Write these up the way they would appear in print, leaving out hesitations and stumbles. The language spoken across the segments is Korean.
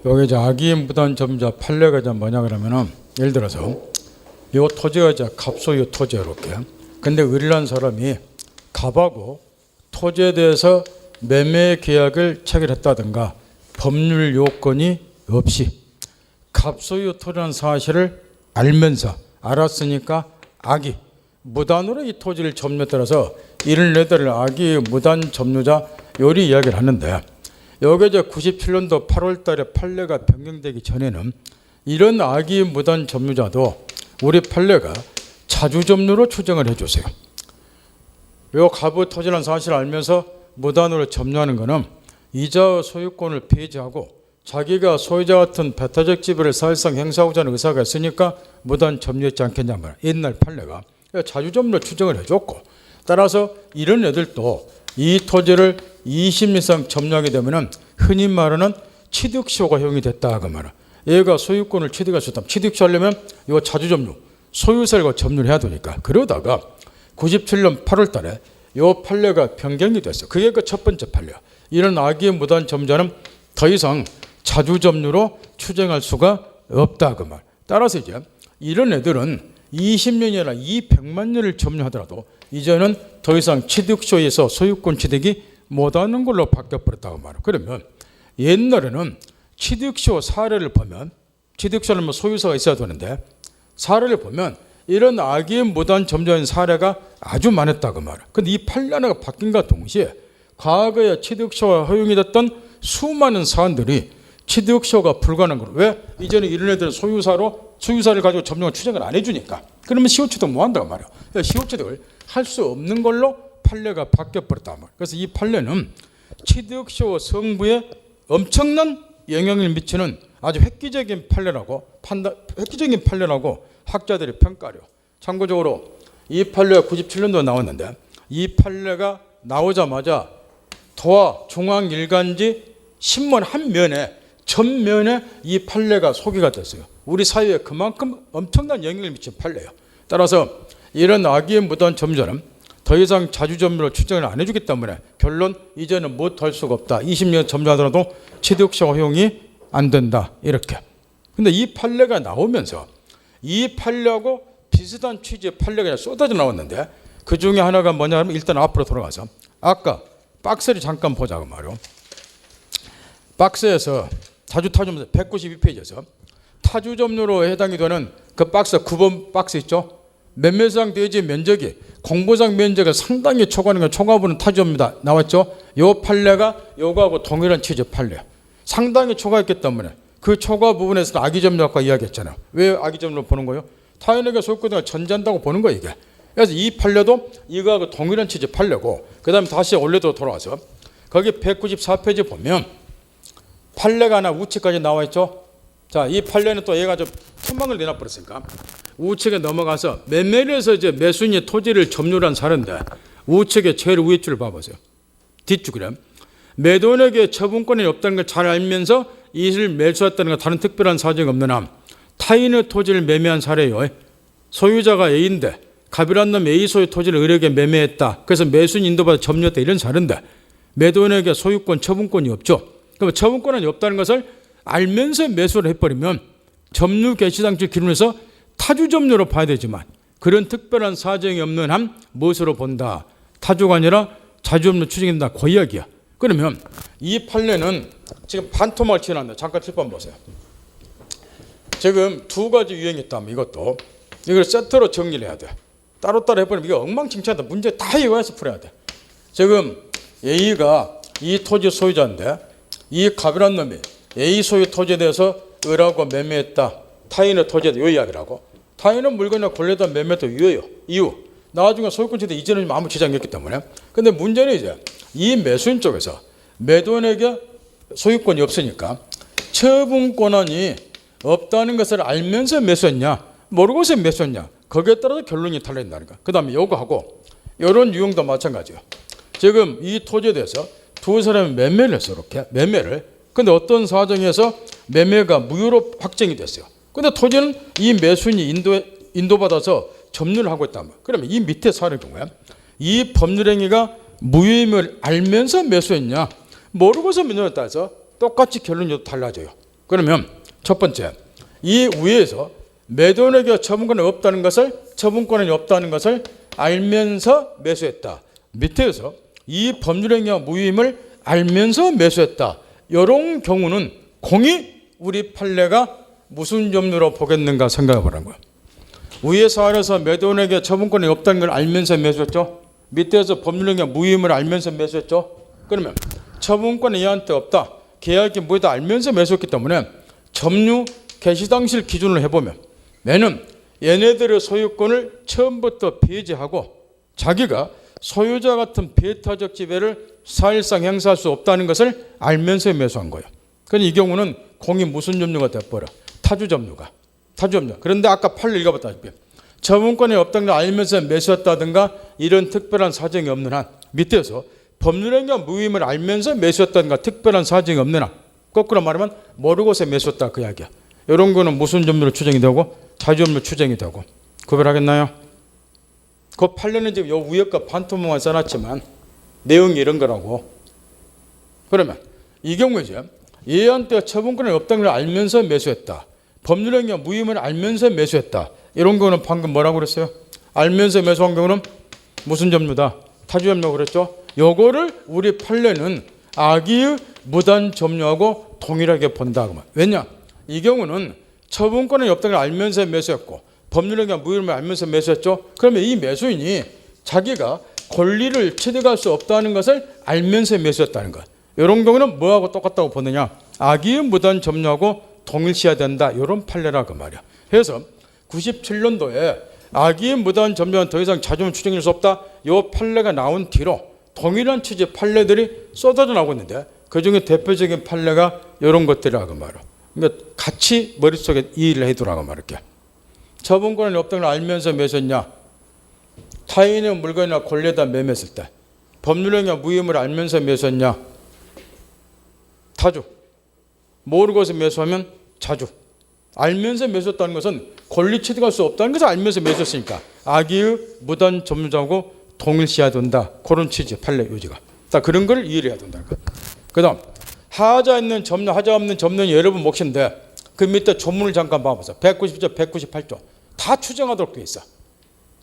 여기 이제 악의 무단 점유자 판례가 이제 뭐냐 그러면은 예를 들어서 요 토지가 이제 갑소유 토지야 이렇게. 근데 의리란 사람이 갑하고 토지에 대해서 매매 계약을 체결했다든가 법률 요건이 없이 갑소유 토지라는 사실을 알았으니까 악의 무단으로 이 토지를 점유에 따라서 이를 내들을 악의 무단 점유자 요리 이야기를 하는데 여기 이제 97년도 8월 달에 판례가 변경되기 전에는 이런 악의 무단 점유자도 우리 판례가 자주점유로 추정을 해주세요. 요 갑의 토지라는 사실을 알면서 무단으로 점유하는 것은 이자의 소유권을 폐지하고 자기가 소유자 같은 배타적 지배를 사실상 행사하고자 하는 의사가 있으니까 무단 점유했지 않겠냐 말이야. 옛날 판례가 자주점유로 추정을 해줬고 따라서 이런 애들도 이 토지를 20년 이상 점유하게 되면 흔히 말하는 취득시효가 허용이 됐다 그 말이야. 얘가 소유권을 취득할 수 있다면 취득시 하려면 이거 자주점유 소유세를 점유를 해야 되니까 그러다가 97년 8월 달에 이 판례가 변경이 됐어요. 그게 그 첫 번째 판례야. 이런 악의 무단 점유자는 더 이상 자주점유로 추정할 수가 없다 그 말. 따라서 이제 이런 애들은 20년이나 200만 년을 점유하더라도 이제는 더 이상 취득시효에서 소유권 취득이 못하는 걸로 바뀌어버렸다고 말이야. 그러면 옛날에는 취득시효 사례를 보면 취득시효는 뭐 소유자가 있어야 되는데 사례를 보면 이런 악의 무단 점유인 사례가 아주 많았다고 말이야. 근데 이 판례가 바뀐과 동시에 과거에 취득시효가 허용이 됐던 수많은 사안들이 취득시효가 불가능한 거로. 왜? 이제는 이런 애들은 소유사를 가지고 점유를 추정을 안 해주니까. 그러면 시효 취득 못 한다고 말이야. 시효 취득을 할 수 없는 걸로 판례가 바뀌어버렸단 말이야. 그래서 이 판례는 취득시효 성부에 엄청난 영향을 미치는 아주 획기적인 판례라고 학자들이 평가해요. 참고적으로 이 판례가 97년도에 나왔는데 이 판례가 나오자마자 도화 중앙일간지 신문 한 면에 전면에 이 판례가 소개가 됐어요. 우리 사회에 그만큼 엄청난 영향을 미친 판례예요. 따라서 이런 악의 무단 점유자는 더 이상 자주점유로 추정을 안 해주기 때문에 결론 이제는 못할 수가 없다. 20년 점유하더라도 취득시효 허용이 안 된다. 이렇게. 근데 이 판례가 나오면서 이 판례하고 비슷한 취지의 판례가 쏟아져 나왔는데 그 중에 하나가 뭐냐면 일단 앞으로 돌아가서 아까 박스를 잠깐 보자고 말이요. 박스에서 자주타점에서 192페이지에서 타주점유로 해당이 되는 그 박스 9번 박스 있죠. 매매상 대지 면적이 공보상 면적을 상당히 초과하는 건 초과부는 타주점유다 나왔죠. 요 판례가 요거하고 동일한 취지의 판례. 상당히 초과했기 때문에 그 초과 부분에서 악의점유 아까 이야기했잖아요. 왜 악의점유로 보는 거예요? 타인에게 소유권을 전제한다고 보는 거예요 이게. 그래서 이 판례도 이거하고 동일한 취지의 판례고 그 다음에 다시 원래대로 돌아와서 거기 194페이지 보면 판례가 하나 우측까지 나와 있죠. 자, 이 판례는 또 얘가 좀 천막을 내놔버렸으니까 우측에 넘어가서 매매를 해서 이제 매수인이 토지를 점유한 사례인데 우측에 제일 위에 줄을 봐보세요. 뒷줄이래. 매도인에게 처분권이 없다는 걸 잘 알면서 이를 매수했다는 건 다른 특별한 사정이 없는 한 타인의 토지를 매매한 사례예요. 소유자가 A인데 갑이라는 놈 A 소유 토지를 을에게 매매했다. 그래서 매수인 인도받아 점유했다. 이런 사례인데 매도인에게 소유권 처분권이 없죠. 그럼 처분권이 없다는 것을 알면서 매수를 해버리면 점유 개시당초 기준에서 타주점유로 봐야 되지만 그런 특별한 사정이 없는 한 무엇으로 본다. 타주가 아니라 자주점유 추정된다. 그 이야기야. 그러면 이 판례는 지금 반토막을 치어놨는데 잠깐 7번 보세요. 지금 두 가지 유형이 있다면 이것도 이걸 세트로 정리를 해야 돼. 따로따로 해버리면 이게 엉망진창이다. 문제 다 이용해서 풀어야 돼. 지금 A가 이 토지 소유자인데 이 갑이라는 놈이 A 소유 토지에 대해서 을하고 매매했다. 타인의 토지에 대해 이 이야기라고. 타인은 물건이나 권리에다 매매했다. 이유. 나중에 소유권 취득 이전은 아무 지장이 없기 때문에. 근데 문제는 이제 이 매수인 쪽에서 매도인에게 소유권이 없으니까 처분권한이 없다는 것을 알면서 매수했냐 모르고서 매수했냐 거기에 따라서 결론이 달라진다니까. 그 다음에 요거하고 이런 유형도 마찬가지예요. 지금 이 토지에 대해서 두 사람이 매매를 했어. 이렇게 매매를. 근데 어떤 사정에서 매매가 무효로 확정이 됐어요. 근데 토지는 이 매수인이 인도받아서 점유를 하고 있단 말이야. 그러면 이 밑에 사례의 경우에 이 법률행위가 무효임을 알면서 매수했냐 모르고서 매수했다 해서 똑같이 결론이 달라져요. 그러면 첫 번째, 이 위에서 매도인에게 처분권이 없다는 것을 알면서 매수했다. 밑에서 이 법률행위와 무위임을 알면서 매수했다. 이런 경우는 공이 우리 판례가 무슨 점유로 보겠는가 생각해 보라는 거예요. 위에서 아래서 매도인에게 처분권이 없다는 걸 알면서 매수했죠. 밑에서 법률행위와 무위임을 알면서 매수했죠. 그러면 처분권이 얘한테 없다. 계약이 무효다 알면서 매수했기 때문에 점유 개시 당시를 기준으로 해보면 얘는 얘네들의 소유권을 처음부터 배제하고 자기가 소유자 같은 배타적 지배를 사실상 행사할 수 없다는 것을 알면서 매수한 거예요. 그러니 이 경우는 공이 무슨 점유가 돼버려? 타주 점유가. 그런데 아까 판례 읽어봤다시피 처분권이 없다는 걸 알면서 매수했다든가 이런 특별한 사정이 없는 한 밑에서 법률행위와 무위임을 알면서 매수했다든가 특별한 사정이 없는 한 거꾸로 말하면 모르고서 매수했다 그 이야기야. 이런 거는 무슨 점유로 추정이 되고 타주 점유로 추정이 되고 구별하겠나요? 그 판례는 지금 요 위에 거 반토막만 써놨지만 내용이 이런 거라고. 그러면 이 경우에 이제 얘한테 처분권이 없다는 걸 알면서 매수했다. 법률행위와 무위임을 알면서 매수했다. 이런 거는 방금 뭐라고 그랬어요? 알면서 매수한 경우는 무슨 점유다? 타주 점유라고 그랬죠? 요거를 우리 판례는 악의의 무단 점유하고 동일하게 본다. 왜냐? 이 경우는 처분권이 없다는 걸 알면서 매수했고 법률행위와 무위임을 알면서 매수했죠. 그러면 이 매수인이 자기가 권리를 취득할 수 없다는 것을 알면서 매수했다는 것. 이런 경우는 뭐하고 똑같다고 보느냐? 악의의 무단 점유하고 동일시해야 된다. 이런 판례라 그 말이야. 그래서 97년도에 악의의 무단 점유는 더 이상 자주면 추정할 수 없다. 이 판례가 나온 뒤로 동일한 취지의 판례들이 쏟아져 나오고 있는데 그중에 대표적인 판례가 이런 것들이라 그 말이야. 그러니까 같이 머릿속에 이해를 해두라고 말할게. 처분권이 없다는 걸 알면서 매수했냐? 타인의 물건이나 권리에다 매매했을 때 법률행위와 무위임을 알면서 매수했냐? 타주. 모르고서 매수하면 자주. 알면서 매수했다는 것은 권리 취득할 수 없다는 것을 알면서 매수했으니까 악의의 무단 점유자하고 동일시해야 된다. 그런 취지 판례 요지가. 자, 그런 걸 이해해야 된다는 거. 그다음 하자 있는 점유, 하자 없는 점유는 여러분 몫인데 그 밑에 조문을 잠깐 봐보세요. 190조, 198조 다 추정하도록 되어 있어.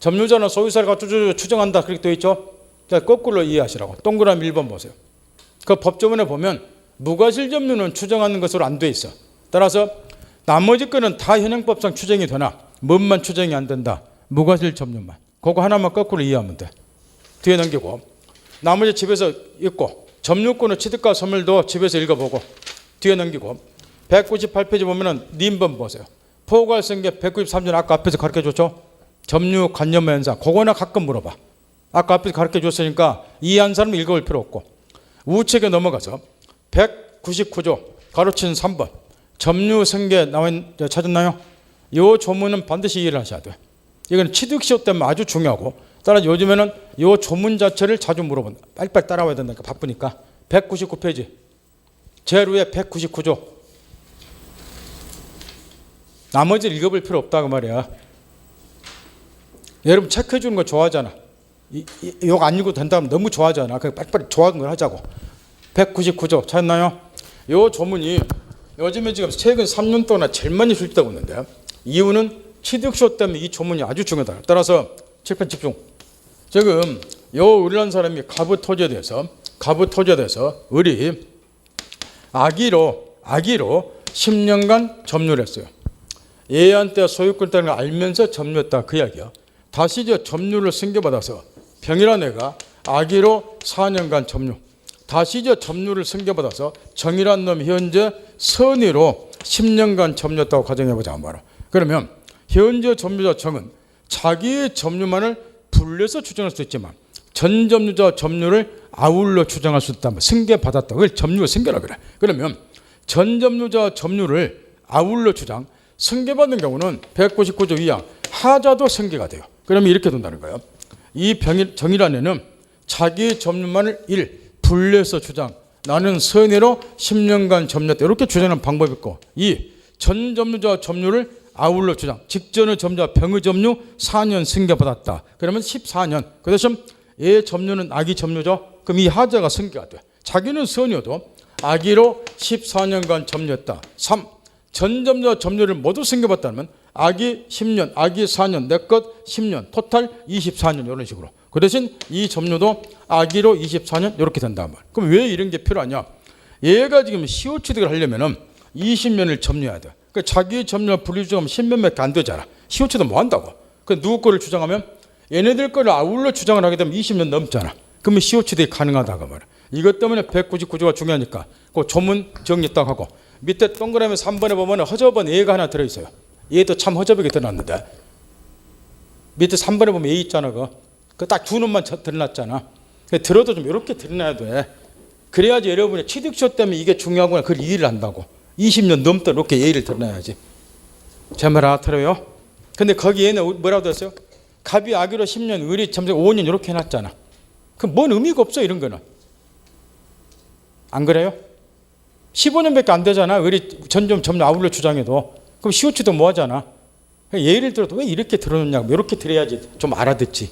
점유자나 소유사를 갖춰 추정한다 그렇게 되어 있죠. 자, 거꾸로 이해하시라고. 동그라미 1번 보세요. 그 법조문에 보면 무과실 점유는 추정하는 것으로 안 돼 있어. 따라서 나머지 거는 다 현행법상 추정이 되나 뭔만 추정이 안 된다. 무과실 점유만. 그거 하나만 거꾸로 이해하면 돼. 뒤에 넘기고 나머지 집에서 읽고 점유권의 취득과 소멸도 집에서 읽어보고 뒤에 넘기고 198페이지 보면은 님번 보세요. 포괄성계 193년 아까 앞에서 가르쳐줬죠. 점유 관념 현상. 그거나 가끔 물어봐. 아까 앞에서 가르쳐줬으니까 이해한 사람은 읽어볼 필요 없고 우측에 넘어가서 199조 가로친 3번 점유성계 찾았나요? 이 조문은 반드시 이해를 하셔야 돼요. 이건 취득시효 때문에 아주 중요하고 따라서 요즘에는 이 조문 자체를 자주 물어본다. 빨리빨리 따라와야 된다니까 바쁘니까. 199페이지 제일 위에 199조 나머지를 읽어볼 필요 없다고 말이야. 여러분 체크해 주는 거 좋아하잖아. 이거 안 읽어도 된다면 너무 좋아하잖아. 그냥 빨리빨리 좋아하는 걸 하자고. 199조 찾나요? 이 조문이 요즘에 지금 최근 3년 동안 제일 많이 출제되고 있는데 이유는 취득시효 때문에 이 조문이 아주 중요하다. 따라서 칠판 집중. 지금 우리라는 사람이 가부 토지에 대해서 우리 악의로 10년간 점유를 했어요. 얘한테 소유권 있다는 걸 알면서 점유했다 그 이야기야. 다시 이제 점유를 승계받아서 병이란 애가 악의로 4년간 점유. 다시 이제 점유를 승계받아서 정이란 놈이 현재 선의로 10년간 점유했다고 가정해보자 말아. 그러면 현재 점유자 정은 자기의 점유만을 분리해서 추정할 수 있지만 전 점유자 점유를 아울러 추정할 수 있다. 승계받았다. 그걸 점유의 승계라 그래. 그러면 전 점유자 점유를 아울러 주장 승계받는 경우는 199조 2항 하자도 승계가 돼요. 그러면 이렇게 된다는 거예요. 이 정의란에는 자기의 점유만을 1. 분리해서 주장 나는 선의로 10년간 점유했다. 이렇게 주장하는 방법이 있고 2. 전 점유자 점유를 아울러 주장 직전의 점유자 병의 점유 4년 승계받았다. 그러면 14년. 그 대신 얘 점유는 악의 점유죠. 그럼 이 하자가 승계가 돼. 자기는 선의여도 악의로 14년간 점유했다. 3. 전점유와 점유를 모두 생겨봤다면 아기 10년, 아기 4년, 내 것 10년, 토탈 24년 이런 식으로. 그 대신 이 점유도 아기로 24년 이렇게 된단 말이야. 그럼 왜 이런 게 필요하냐? 얘가 지금 CO 취득을 하려면은 20년을 점유해야 돼. 그러니까 자기 점유와 분리주장하면 10년밖에 안 되잖아. CO 취득 뭐 한다고? 그 누구 거를 주장하면 얘네들 거를 아울러 주장을 하게 되면 20년 넘잖아. 그러면 CO 취득이 가능하다고 말이야. 이것 때문에 199조가 중요하니까 그 조문 정리 딱 하고 밑에 동그라미 3번에 보면 허접한 예가 하나 들어있어요. 얘도 참 허접하게 드러났는데 밑에 3번에 보면 예 있잖아. 그 딱 두 놈만 드러났잖아. 들어도 좀 이렇게 드러나야 돼. 그래야지 여러분이 취득시효 때문에 이게 중요하구나 그걸 이해를 한다고. 20년 넘도록 이렇게 예의를 드러나야지. 제 말 알아들어요? 근데 거기 얘는 뭐라고 됐어요? 갑이 아기로 10년, 을이 점점 5년 이렇게 해놨잖아. 그럼 뭔 의미가 없어 이런 거는. 안 그래요? 15년밖에 안 되잖아. 을이 점점 아울러 주장해도. 그럼 시오치도 뭐 하잖아. 예를 들어도 왜 이렇게 들어놓냐고. 이렇게 들어야지 좀 알아듣지.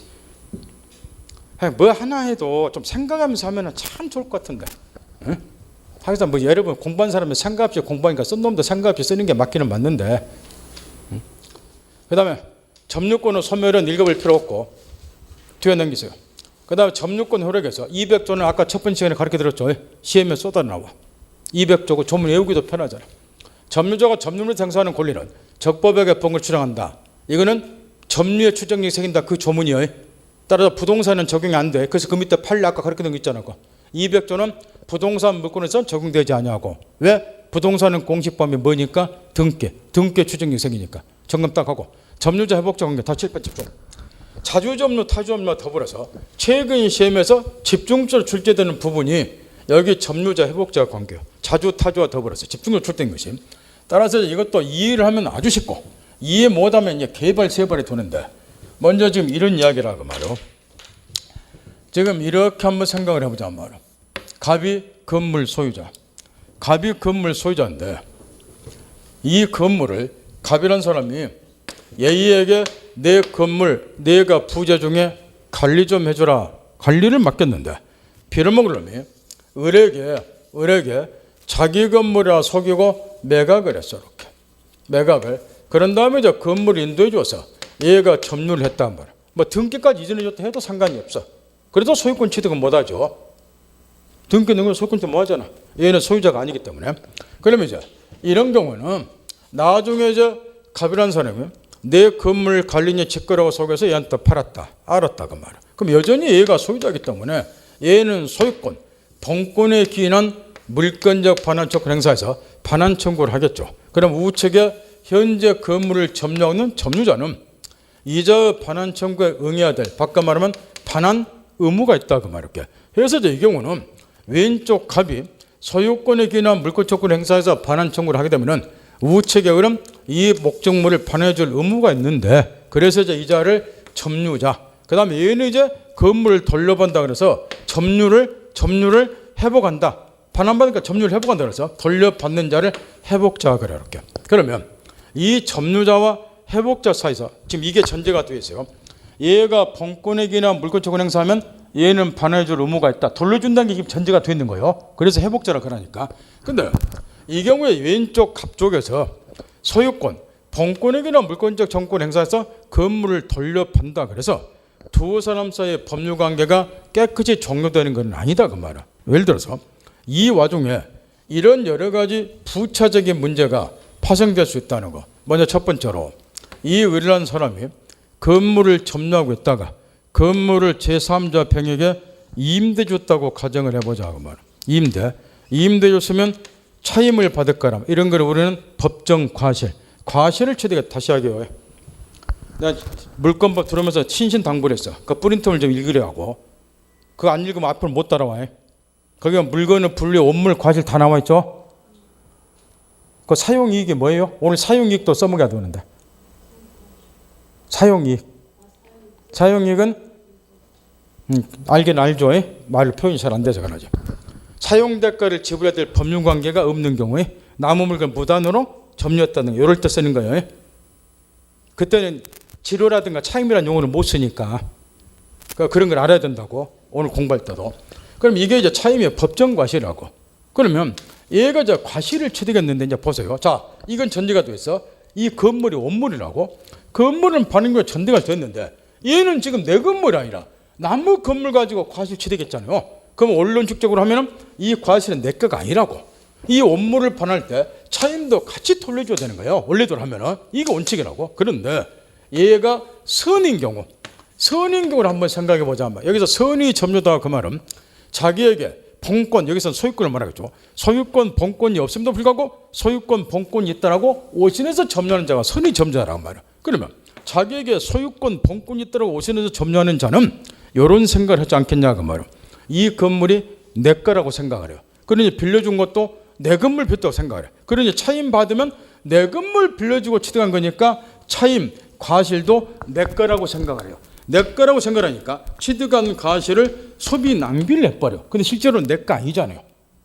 뭐 하나 해도 좀 생각하면서 하면 참 좋을 것 같은데. 응? 하여튼 뭐 여러분 공부한 사람은 생각 없이 공부하니까 쓴 놈도 생각 없이 쓰는 게 맞기는 맞는데. 응? 그 다음에 점유권의 소멸은 읽어볼 필요 없고 뒤에 넘기세요. 그 다음에 점유권 효력에서 200조는 아까 첫 번째 시간에 가르쳐드렸죠. 시험에 쏟아 나와. 200조고 조문 외우기도 편하잖아. 점유자가 점유를 행사하는 권리는 적법의 개법을 주장한다. 이거는 점유의 추정력이 생긴다. 그 조문이에요. 따라서 부동산은 적용이 안 돼. 그래서 그 밑에 판례 아까 가르쳐드린 거 있잖아. 200조는 부동산 물권에서 적용되지 아니하고. 왜? 부동산은 공식범위 뭐니까? 등기 추정력이 생기니까. 점검 딱 하고. 점유자 회복자 관계 다 7번째 조. 자주점유, 타주점유와 더불어서 최근 시험에서 집중적으로 출제되는 부분이 여기 점유자, 회복자 관계요. 자주, 타주와 더불어서 집중적으로 출제된 것이. 따라서 이것도 이해를 하면 아주 쉽고 이해 못하면 이제 개발 세발이 도는데 먼저 지금 이런 이야기라고 말이요. 지금 이렇게 한번 생각을 해보자 말이요. 갑이 건물 소유자. 갑이 건물 소유자인데 이 건물을 갑이라는 사람이 얘에게 내 건물 내가 부자 중에 관리 좀 해주라. 관리를 맡겼는데 빌어먹을 놈이 을에게 자기 건물이라 속이고 매각을 했어. 이렇게 매각을. 그런 다음에 이제 건물을 인도해 줘서 얘가 점유를 했단 말이야. 뭐 등기까지 이전해 줬다 해도 상관이 없어. 그래도 소유권 취득은 못하죠. 등기 넣는 건 소유권 취득 못하잖아. 얘는 소유자가 아니기 때문에. 그러면 이제 이런 경우는 나중에 이제 갑이라는 사람이 내 건물 관리인이 직거라고 속여서 얘한테 팔았다. 알았다 그 말이야. 그럼 여전히 얘가 소유자이기 때문에 얘는 소유권, 본권에 기인한 물권적 반환 청구 행사에서 반환 청구를 하겠죠. 그럼 우측에 현재 건물을 점유하는 점유자는 이자의 반환 청구에 응해야 될, 바꿔 말하면 반환 의무가 있다 그 말이야. 그래서 이제 이 경우는 왼쪽 갑이 소유권에 기인한 물권 청구 행사에서 반환 청구를 하게 되면은 우측에 그럼 이 목적물을 반환해 줄 의무가 있는데 그래서 이제 이자를 점유자. 그 다음에 얘는 이제 건물을 돌려받는다 그래서 점유를 회복한다. 반환받으니까 점유를 회복한다 그래서 돌려받는 자를 회복자 그래 이렇게. 그러면 이 점유자와 회복자 사이에서 지금 이게 전제가 되어 있어요. 얘가 본권에 기인한 물권 청구 행사하면 얘는 반환해 줄 의무가 있다. 돌려준다는 게 지금 전제가 되어 있는 거예요. 그래서 회복자라 그러니까. 근데 이 경우에 왼쪽 갑 쪽에서 소유권, 본권에 기인한 물권적 정권 행사에서 건물을 돌려받는다 그래서 두 사람 사이의 법률관계가 깨끗이 종료되는 건 아니다 그 말이야. 예를 들어서 이 와중에 이런 여러 가지 부차적인 문제가 파생될 수 있다는 거. 먼저 첫 번째로 이 을이라는 사람이 건물을 점유하고 있다가 건물을 제3자 병에게 임대 줬다고 가정을 해보자 그 말이야. 임대 줬으면 차임을 받을 거라. 이런 걸 우리는 법정 과실을 취득해 다시 하게요. 내가 물권법 들으면서 신신당부를 했어. 그 프린트를 좀 읽으려 하고. 그거 안 읽으면 앞으로 못 따라와. 거기가 물건의 분류, 원물, 과실 다 나와 있죠. 그 사용이익이 뭐예요? 오늘 사용이익도 써먹어야 되는데. 사용이익은 알긴 알죠. 말 표현이 잘 안 돼서 그러죠. 사용대가를 지불해야 될 법률관계가 없는 경우에 남은 물건 무단으로 점유했다는 거 이럴 때 쓰는 거예요. 그때는 지료라든가 차임이라는 용어를 못 쓰니까 그런 걸 알아야 된다고 오늘 공부할 때도. 그럼 이게 이제 차임의 법정과실이라고. 그러면 얘가 이제 과실을 취득했는데 이제 보세요. 자, 이건 전제가 돼 있어. 이 건물이 원물이라고. 건물은 반응과 전제가 됐는데 얘는 지금 내 건물이 아니라 나무 건물 가지고 과실 취득했잖아요. 그럼 원론칙적으로 하면은 이 과실은 내 거가 아니라고. 이 원물을 반할 때 차임도 같이 돌려줘야 되는 거예요. 원래대로 하면은 이게 원칙이라고. 그런데 얘가 선인 경우를 한번 생각해 보자. 여기서 선이 점유다 그 말은 자기에게 본권, 여기서 소유권을 말하겠죠. 소유권, 본권이 없음에도 불구하고 소유권, 본권이 있다라고 오신에서 점유하는 자가 선의 점유자라고 말이야. 그러면 자기에게 소유권, 본권이 있다라고 오신에서 점유하는 자는 이런 생각을 하지 않겠냐 그 말이야. 이 건물이 내 거라고 생각을 해요. 그러니 빌려준 것도 내 건물 빚다고 생각을 해요. 그러니 차임 받으면 내 건물 빌려주고 취득한 거니까 차임, 과실도 내 거라고 생각을 해요. 내 거라고 생각하니까 취득한 과실을 소비 낭비를 해버려. 근데 실제로는 내 거 아니잖아요.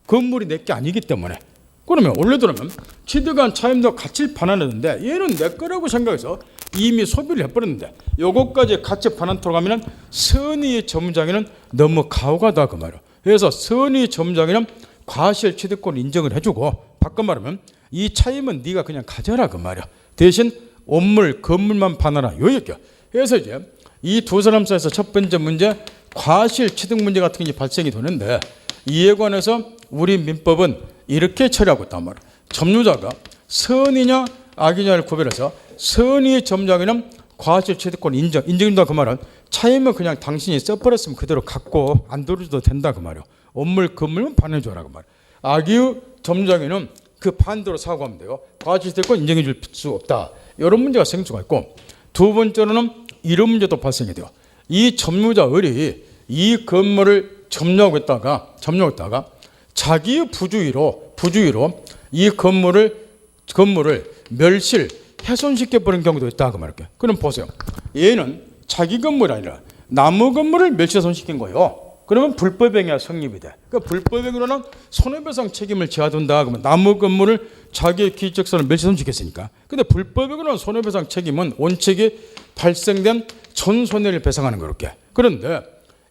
건물이 내 게 아니기 때문에. 그러면 원래대로면 취득한 차임도 같이 반환했는데 얘는 내 거라고 생각해서 이미 소비를 해버렸는데 요것까지 같이 반환토록 하면 선의 점유장에는 너무 가혹하다 그 말이에요. 그래서 선의 점유장에는 과실 취득권을 인정을 해주고 바꿔 말하면 이 차임은 네가 그냥 가져라 그 말이야. 대신 원물, 건물만 반환하라 요 얘기야. 그래서 이제 이 두 사람 사이에서 첫 번째 문제 과실 취득 문제 같은 게 발생이 되는데 이에 관해서 우리 민법은 이렇게 처리하고 있단 말이야. 점유자가 선이냐 악이냐를 구별해서 선의 점유장에는 과실 취득권 인정된다 그 말은 차임은 그냥 당신이 써버렸으면 그대로 갖고 안 돌려줘도 된다 그 말이야. 원물, 건물만 반해줘라 그 말이야. 악의 점유장에는 그 반대로 사고하면 돼요. 과실 취득권 인정해 줄 수 없다. 이런 문제가 생길 수가 있고 두 번째로는 이런 문제도 발생이 돼요. 이 점유자들이 이 건물을 점유하고 있다가 자기의 부주의로 이 건물을 멸실, 훼손시켜버린 경우도 있다 그 말이에요. 그럼 보세요. 얘는 자기 건물이 아니라 나무 건물을 멸실훼손시킨 거예요. 그러면 불법행위가 성립이 돼. 그러니까 불법행위로는 손해배상 책임을 져둔다. 그러면 나무 건물을 자기의 기적선을 멸실훼손시켰으니까. 근데 불법행위로는 손해배상 책임은 원칙이 발생된 전손해를 배상하는 거렇게. 그런데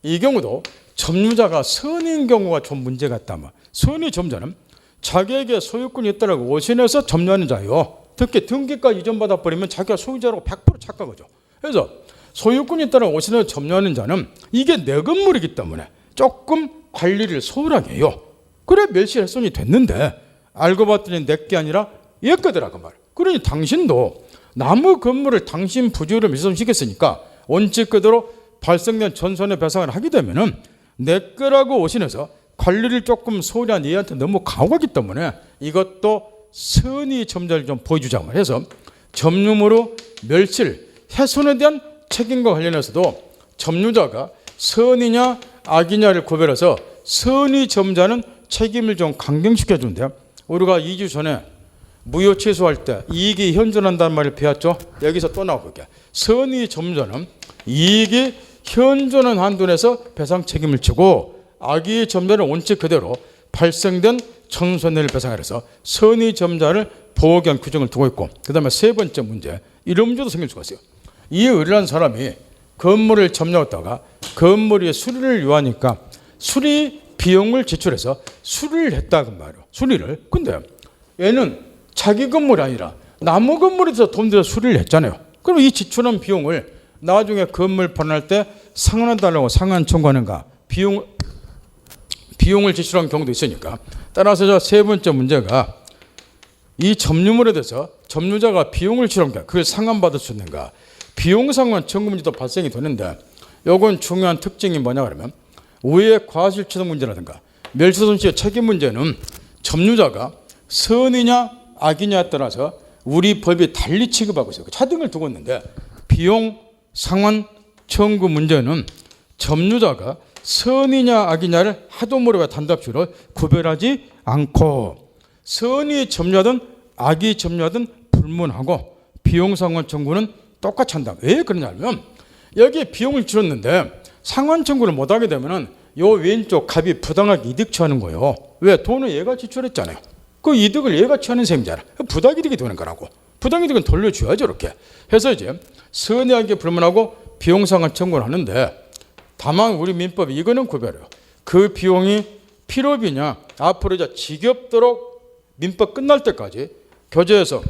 이 경우도 점유자가 선인 경우가 좀 문제가 있다면 선의 점유자는 자기에게 소유권이 있다라고 오신해서 점유하는 자예요. 특히 등기까지 이전받아 버리면 자기가 소유자라고 100% 착각하죠. 그래서 소유권이 있다라고 오신해서 점유하는 자는 이게 내 건물이기 때문에 조금 관리를 소홀하게 해요. 그래 멸실훼손이 됐는데 알고 봤더니 내 게 아니라 얘 거더라 그 말. 그러니 당신도 나무 건물을 당신 부주의로 멸실시켰으니까 원칙 그대로 발생된 전손해 배상을 하게 되면은 내 거라고 오신해서 관리를 조금 소홀히 한 얘한테 너무 가혹하기 때문에 이것도 선의 점자를 좀 보여주자고 해서 점유물의 멸실, 훼손에 대한 책임과 관련해서도 점유자가 선이냐 악이냐를 구별해서 선의 점자는 책임을 좀 강경시켜준대요. 우리가 2주 전에 무효 취소할 때 이익이 현존한다는 말을 배웠죠. 여기서 또 나오게 선의 점자는 이익이 현존한 한도 내에서 배상 책임을 지고 악의 점자는 원칙 그대로 발생된 전손해를 배상해서 선의 점자를 보호하기 위한 규정을 두고 있고 그 다음에 세 번째 문제 이런 문제도 생길 수가 있어요. 이 의뢰한 사람이 건물을 점유했다가 건물이 수리를 요하니까 수리 비용을 지출해서 수리를 했다 그 말이에요. 수리를. 근데 얘는 자기 건물이 아니라 나무 건물에서 돈 들여 수리를 했잖아요. 그럼 이 지출한 비용을 나중에 건물 반환할 때 상환해달라고 상환 청구하는가 비용을 지출한 경우도 있으니까 따라서 저 세 번째 문제가 이 점유물에 대해서 점유자가 비용을 지출한가 그걸 상환받을 수 있는가 비용 상환 청구 문제도 발생이 되는데 요건 중요한 특징이 뭐냐 그러면 우회의 과실 취득 문제라든가 멸실손실 책임 문제는 점유자가 선이냐 악이냐에 따라서 우리 법이 달리 취급하고 있어요. 차등을 두고 있는데 비용 상환 청구 문제는 점유자가 선이냐 악이냐를 하도모르가 단답식으로 구별하지 않고 선이 점유하든 악이 점유하든 불문하고 비용 상환 청구는 똑같이 한다. 왜 그러냐면 여기에 비용을 치렀는데 상환 청구를 못하게 되면은 요 왼쪽 갑이 부당하게 이득 취하는 거예요. 왜? 돈을 얘가 지출했잖아요. 그 이득을 얘가 취하는 셈이잖아. 부당이득이 되는 거라고. 부당이득은 돌려줘야죠. 이렇게 해서 이제 선의하게 불문하고 비용 상환 청구를 하는데 다만 우리 민법이 이거는 구별해요. 그 비용이 필요비냐 앞으로 이제 지겹도록 민법 끝날 때까지 교재에서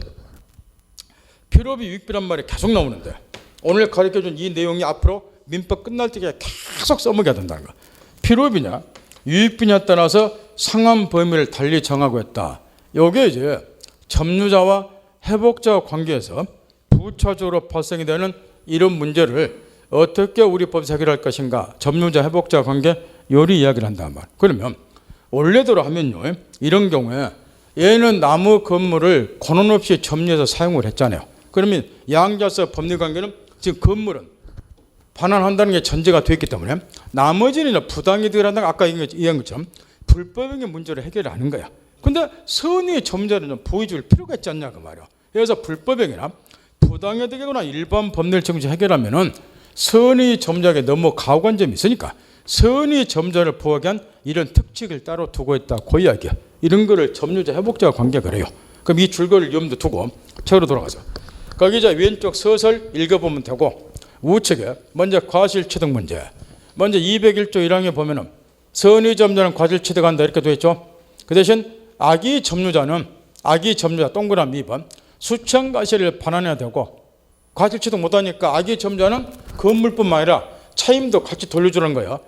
필요비 유익비란 말이 계속 나오는데 오늘 가르쳐준 이 내용이 앞으로 민법 끝날 때까지 계속 써먹여야 된다는 거. 필요비냐 유익비냐에 따라서 상한 범위를 달리 정하고 했다. 이게 이제 점유자와 회복자와 관계에서 부차적으로 발생이 되는 이런 문제를 어떻게 우리 법에서 해결할 것인가. 점유자 회복자 관계 요리 이야기를 한단 말. 그러면 원래대로 하면요, 이런 경우에 얘는 나무 건물을 권한 없이 점유해서 사용을 했잖아요. 그러면 양자서 법리관계는 지금 건물은 반환한다는 게 전제가 되어 있기 때문에 나머지는 부당이득을 한다는 아까 얘기한 것처럼 불법행위 문제를 해결하는 거야. 근데 선의의 점유자는 좀 보여줄 필요가 있지 않냐 그 말이야. 그래서 불법행위나 부당이득이거나 일반 법률 정지 해결하면은 선의 점유자에게 너무 가혹한 점이 있으니까 선의 점유자를 보호하기 위한 이런 특칙을 따로 두고 있다. 그 이야기야. 이런 거를 점유자 회복자와 관계 그래요. 그럼 이 줄거리를 염두 두고 책으로 돌아가서 거기 이제 왼쪽 서설 읽어보면 되고 우측에 먼저 과실취득 문제. 먼저 201조 1항에 보면은 선의 점유자는 과실취득한다 이렇게 되어 있죠. 그 대신 악의 점유자 동그라미 2번 수천과실을 반환해야 되고 과실취득 못하니까 악의 점유자는 건물뿐만 아니라 차임도 같이 돌려주는 거예요.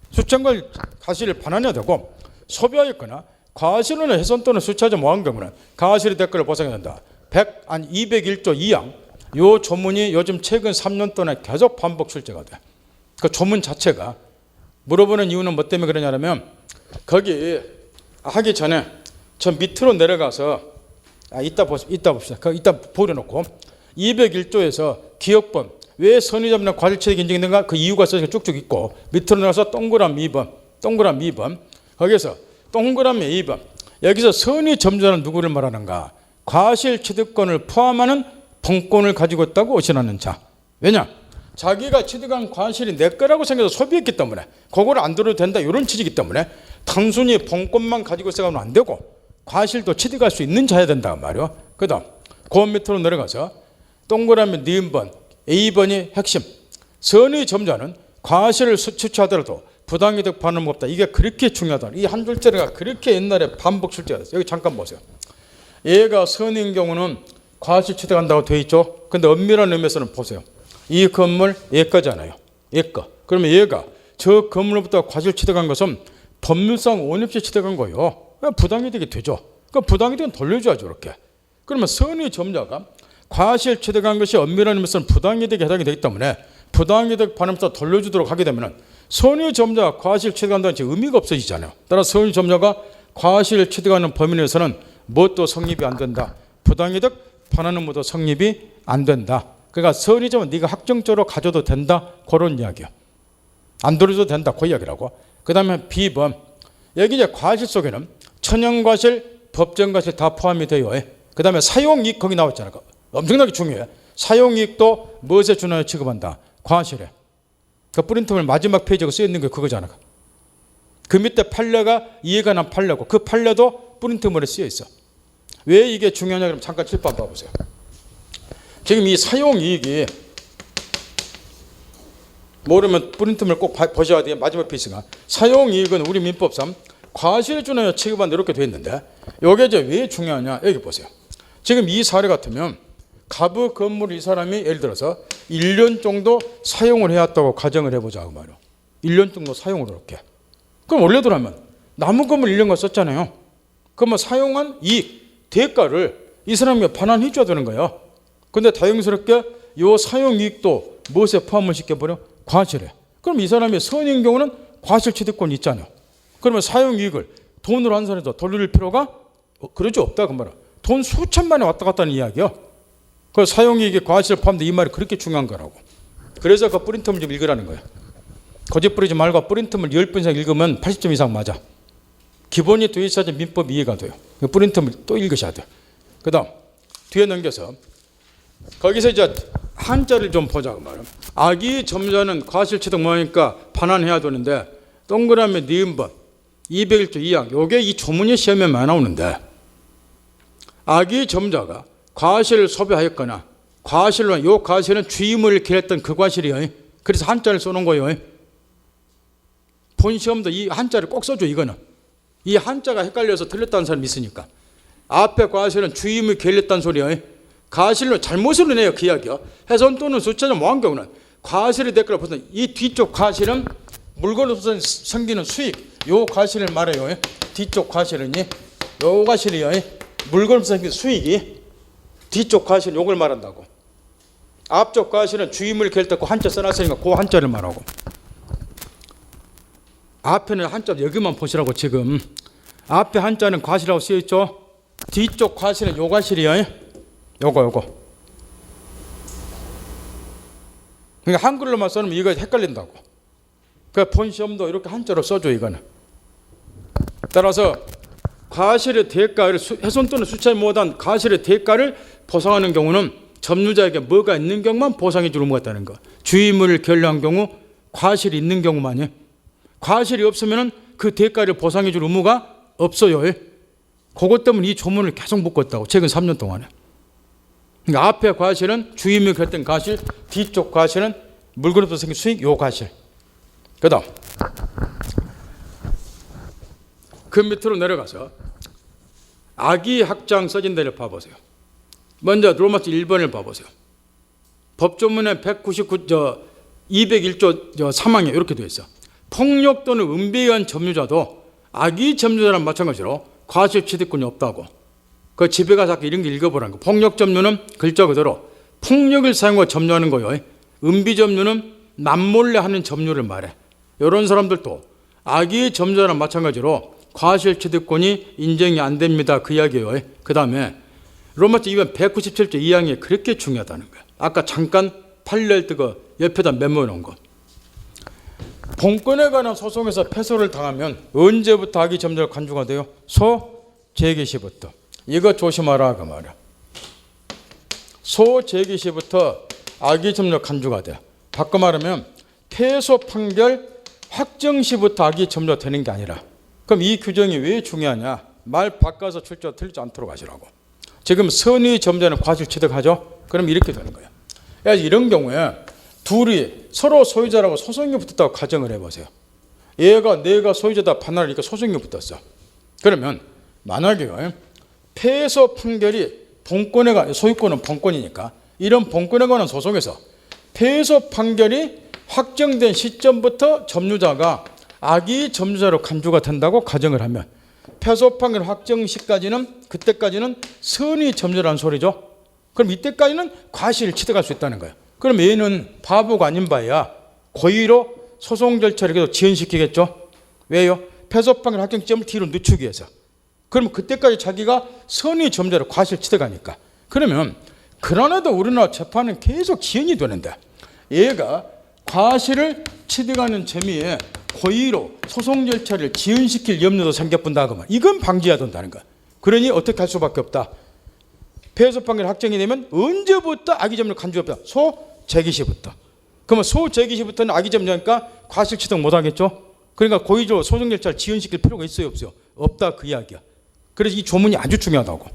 수천과실을 반환해야 되고 소비하였거나 과실로 훼손 또는 수차지 못한 경우는 과실의 대가를 보상해야 된다. 201조 2항 요 조문이 요즘 최근 3년 동안 계속 반복 출제가 돼. 그 조문 자체가 물어보는 이유는 뭐 때문에 그러냐면 거기 하기 전에 저 밑으로 내려가서 이따 봅시다. 이따 보려놓고 201조에서 기억범 왜 선의점이나 과실취득 인정된가 그 이유가 써서 쭉쭉 있고 밑으로 내려가서 동그라미 2번 거기서 동그라미 2번 여기서 선의점자는 누구를 말하는가? 과실취득권을 포함하는 본권을 가지고 있다고 의심하는 자. 왜냐? 자기가 취득한 과실이 내 거라고 생각해서 소비했기 때문에 그걸 안 들어도 된다 이런 취지이기 때문에 단순히 본권만 가지고 있어가면 안 되고 과실도 취득할 수 있는 자야 된다 말이요. 그 다음 그 밑으로 내려가서 동그라미 니은번 A번이 핵심. 선의 점자는 과실을 수취하더라도 부당이득 반응 없다. 이게 그렇게 중요하다. 이 한 줄짜리가 그렇게 옛날에 반복 출제가 됐어요. 여기 잠깐 보세요. 얘가 선의인 경우는 과실 취득한다고 되어 있죠. 근데 엄밀한 의미에서는 보세요. 이 건물 얘 거잖아요. 얘 거. 그러면 얘가 저 건물로부터 과실 취득한 것은 법률상 원의 없이 취득한 거예요. 부당이득이 되죠. 그 부당이득은 돌려줘야죠. 이렇게. 그러면 선의 점자가 과실 취득한 것이 엄밀한 의미에서는 부당이득에 해당이 되기 때문에 부당이득 반환부터 돌려주도록 하게 되면 선의 점자가 과실 취득한다는 의미가 없어지잖아요. 따라서 선의 점자가 과실 취득하는 범위 내에서는 뭣도 성립이 안 된다. 부당이득 반환은 모두 성립이 안 된다. 그러니까 선의 점은 네가 확정적으로 가져도 된다. 그런 이야기야. 안 돌려도 된다. 그 이야기라고. 그 다음에 B번 여기 이제 과실 속에는 천연과실, 법정과실 다 포함이 돼요. 그 다음에 사용이익 거기 나왔잖아요. 엄청나게 중요해. 사용이익도 무엇에 준하여 취급한다. 과실에. 그 프린트물 마지막 페이지가 쓰여있는 게 그거잖아. 그 밑에 판례가 이해가 난 판례고 그 판례도 프린트물에 쓰여있어. 왜 이게 중요하냐 그러면 잠깐 칠판 봐보세요. 지금 이 사용이익이 모르면 프린트물 꼭 보셔야 돼요. 마지막 페이지가. 사용이익은 우리 민법상 과실에 준하여 취급한다 이렇게 되어 있는데 이게 이제 왜 중요하냐 여기 보세요. 지금 이 사례 같으면 가부 건물 이 사람이 예를 들어서 1년 정도 사용을 해왔다고 가정을 해보자 그 말이야. 1년 정도 사용을 이렇게. 그럼 원래대로 하면 나무 건물 1년간 썼잖아요. 그러면 사용한 이익, 대가를 이 사람이 반환해 줘야 되는 거예요. 근데 다행스럽게 이 사용이익도 무엇에 포함을 시켜버려? 과실에. 그럼 이 사람이 선인 경우는 과실 취득권이 있잖아요. 그러면 사용이익을 돈으로 한 사람에서 돌릴 필요가 그러지 없다 그 말이야. 돈 수천만에 왔다 갔다 하는 이야기야. 그 사용이익에 과실을 포함돼 이 말이 그렇게 중요한 거라고. 그래서 그 프린트물 좀 읽으라는 거예요. 거짓 부리지 말고 프린트물 10번 이상 읽으면 80점 이상 맞아. 기본이 되어 있어야지 민법 이해가 돼요. 그 프린트물 또 읽으셔야 돼요. 그 다음 뒤에 넘겨서 거기서 이제 한자를 좀 보자 그 말이야. 악의 점유자는 과실 취득 뭐하니까 반환해야 되는데 동그라미 니은번 201조 2항 요게 이 조문이 시험에 많이 나오는데 악의 점유자가 과실을 소비하였거나 과실로 요 과실은 주임을 기했던 그 과실이에요. 그래서 한자를 써놓은 거예요. 본 시험도 이 한자를 꼭 써줘 이거는. 이 한자가 헷갈려서 틀렸다는 사람이 있으니까. 앞에 과실은 주임을 결렸다는 소리야. 과실로 잘못으로 내요 그 이야기야. 훼손 또는 수차점 뭐한 경우는 과실의 대가를 보다 이 뒤쪽 과실은 물건으로서 생기는 수익, 요 과실을 말해요. 뒤쪽 과실은 요 과실이요. 물건으로서 생기는 수익이 뒤쪽 과실 요걸 말한다고. 앞쪽 과실은 주임을 결렸다고 한자 써놨으니까 그 한자를 말하고. 앞에는 한자 여기만 보시라고. 지금 앞에 한자는 과실이라고 쓰여있죠. 뒤쪽 과실은 요 과실이요. 요거. 그러니까 한글로만 써놓으면 이거 헷갈린다고. 그 본 시험도 이렇게 한자로 써줘 이거는. 따라서 과실의 대가를 훼손 또는 수차에 못한 과실의 대가를 보상하는 경우는 점유자에게 뭐가 있는 경우만 보상해 줄 의무가 있다는 거. 주임을 결려한 경우 과실이 있는 경우만요. 과실이 없으면 그 대가를 보상해 줄 의무가 없어요. 그것 때문에 이 조문을 계속 묶었다고 최근 3년 동안에. 그러니까 앞에 과실은 주임이 결정된 과실, 뒤쪽 과실은 물건으로부터 생긴 수익, 요 과실. 그 다음 그 밑으로 내려가서 악의학장 써진 데를 봐보세요. 먼저 로마서 1번을 봐보세요. 법조문에 201조 3항에 이렇게 되어 있어. 폭력 또는 은비에 의한 점유자도 악의 점유자랑 마찬가지로 과실 취득권이 없다고. 그 집에 가서 아까 이런 게 읽어보라는 거. 폭력 점유는 글자 그대로 폭력을 사용하고 점유하는 거예요. 은비 점유는 남몰래 하는 점유를 말해. 이런 사람들도 악의 점유자랑 마찬가지로 과실 취득권이 인정이 안 됩니다. 그 이야기예요. 그 다음에 로마서 2번 197조 2항이 그렇게 중요하다는 거예요. 아까 잠깐 판례를 뜨고 옆에다 메모해 놓은 거. 본권에 관한 소송에서 패소를 당하면 언제부터 악의 점유자가 간주가 돼요? 소재기 시부터. 이거 조심하라 그 말이야. 소재기 시부터 악의 점유자가 간주가 돼. 바꿔 말하면 패소 판결 확정 시부터 악의 점유자가 되는 게 아니라. 그럼 이 규정이 왜 중요하냐? 말 바꿔서 출제가 틀리지 않도록 하시라고. 지금 선의 점유자는 과실 취득하죠? 그럼 이렇게 되는 거예요. 이런 경우에 둘이 서로 소유자라고 소송이 붙었다고 가정을 해보세요. 얘가 내가 소유자다 판단하니까 소송이 붙었어. 그러면 만약에 패소 판결이 본권에 관한, 소유권은 본권이니까 이런 본권에 관한 소송에서 패소 판결이 확정된 시점부터 점유자가 악의 점유자로 간주가 된다고 가정을 하면 패소 판결 확정 시까지는 그때까지는 선의 점유자라는 소리죠. 그럼 이때까지는 과실을 취득할 수 있다는 거예요. 그럼 얘는 바보가 아닌 바야 고의로 소송 절차를 계속 지연시키겠죠. 왜요? 패소 판결 확정 시점을 뒤로 늦추기 위해서. 그러면 그때까지 자기가 선의 점유자로 과실 취득하니까. 그러면 그러나도 우리나라 재판은 계속 지연이 되는데 얘가 과실을 취득하는 재미에 고의로 소송 절차를 지연시킬 염려도 생겨본다. 이건 방지해야 된다는 거야. 그러니 어떻게 할 수밖에 없다. 패소 판결 확정이 되면 언제부터 악의 점유를 간주가 없다. 소재기 시부터. 그러면 소재기 시부터는 악의 점유니까 과실 취득 못하겠죠. 그러니까 고의적으로 소송 절차를 지연시킬 필요가 있어요, 없어요? 없다 그 이야기야. 그래서 이 조문이 아주 중요하다고.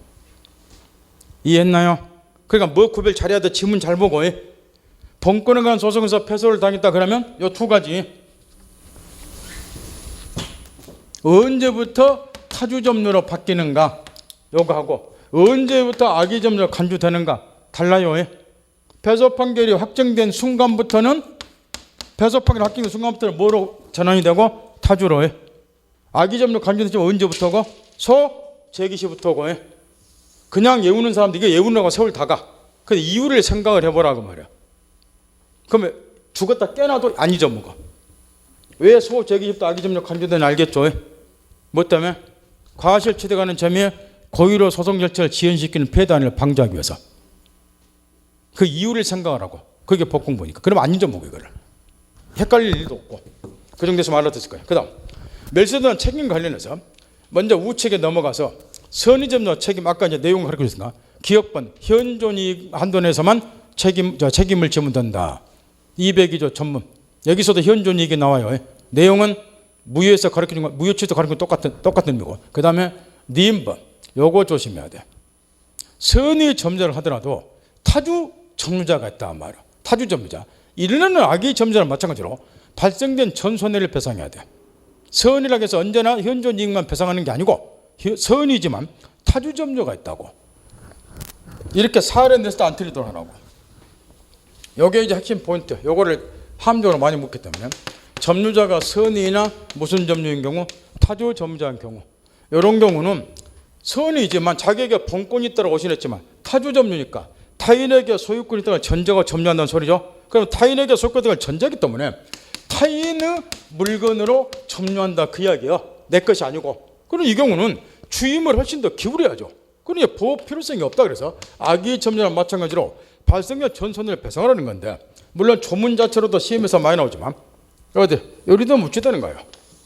이해했나요? 그러니까 뭐 구별 잘해야 돼. 지문 잘 보고. 본권에 관한 소송에서 패소를 당했다 그러면 이 두 가지. 언제부터 타주 점유로 바뀌는가? 요거 하고 언제부터 악의 점유로 간주되는가? 달라요. 패소 판결이 확정된 순간부터는 패소 판결 확정된 순간부터는 뭐로 전환이 되고 타주로 해. 악의 점유로 간주된 언제부터고? 소재기 시부터고. 그냥 예우는 사람들 이게 예우라고 세월 다가. 근데 이유를 생각을 해보라고 말이야. 그러면 죽었다 깨나도 안 잊어먹어. 왜 소재기 시부터 악의 점유로 간주되는지 알겠죠? 뭐 때문에? 과실 취득하는 점에 고의로 소송 절차를 지연시키는 폐단을 방지하기 위해서. 그 이유를 생각하라고. 그게 법공부니까. 그러면 안 잊어먹어 이거를. 헷갈릴 일도 없고. 그 정도에서 알아듣을 거예요. 그 다음 멸세도한 책임 관련해서 먼저 우측에 넘어가서 선의점유자 책임 아까 이제 내용을 가르쳐줬으니까 기업번 현존이익 한도 내에서만 책임을 지면 된다. 202조 전문. 여기서도 현존이익이 나와요. 내용은 무효에서 가르치는 거, 무효치도 가르치는 거 똑같은 의미고. 그 다음에 니인번. 요거 조심해야 돼. 선의 점유자를 하더라도 타주 점유자가 있단 말이야. 타주 점유자. 이르는 악의 점유자랑 마찬가지로 발생된 전 손해를 배상해야 돼. 선이라고 해서 언제나 현존 이익만 배상하는 게 아니고 선이지만 타주 점유가 있다고. 이렇게 사례 내서 안 틀리도록 하라고. 이게 이제 핵심 포인트. 요거를 함정으로 많이 묻기 때문에 점유자가 선이나 무슨 점유인 경우, 타주 점유자인 경우, 이런 경우는 선이지만 자기에게 본권이 있다고 오신했지만 타주 점유니까 타인에게 소유권이 있다가 전자가 점유한다는 소리죠. 그럼 타인에게 소유권이 있다가 전자이기 때문에 타인의 물건으로 점유한다 그 이야기예요. 내 것이 아니고. 그럼 이 경우는 주임을 훨씬 더 기울여야죠. 그러니 보호 필요성이 없다 그래서 악의 점유랑 마찬가지로 발생된 전손을 배상하라는 건데, 물론 조문 자체로도 시험에서 많이 나오지만 어디 요리도 묻히다는 거예요.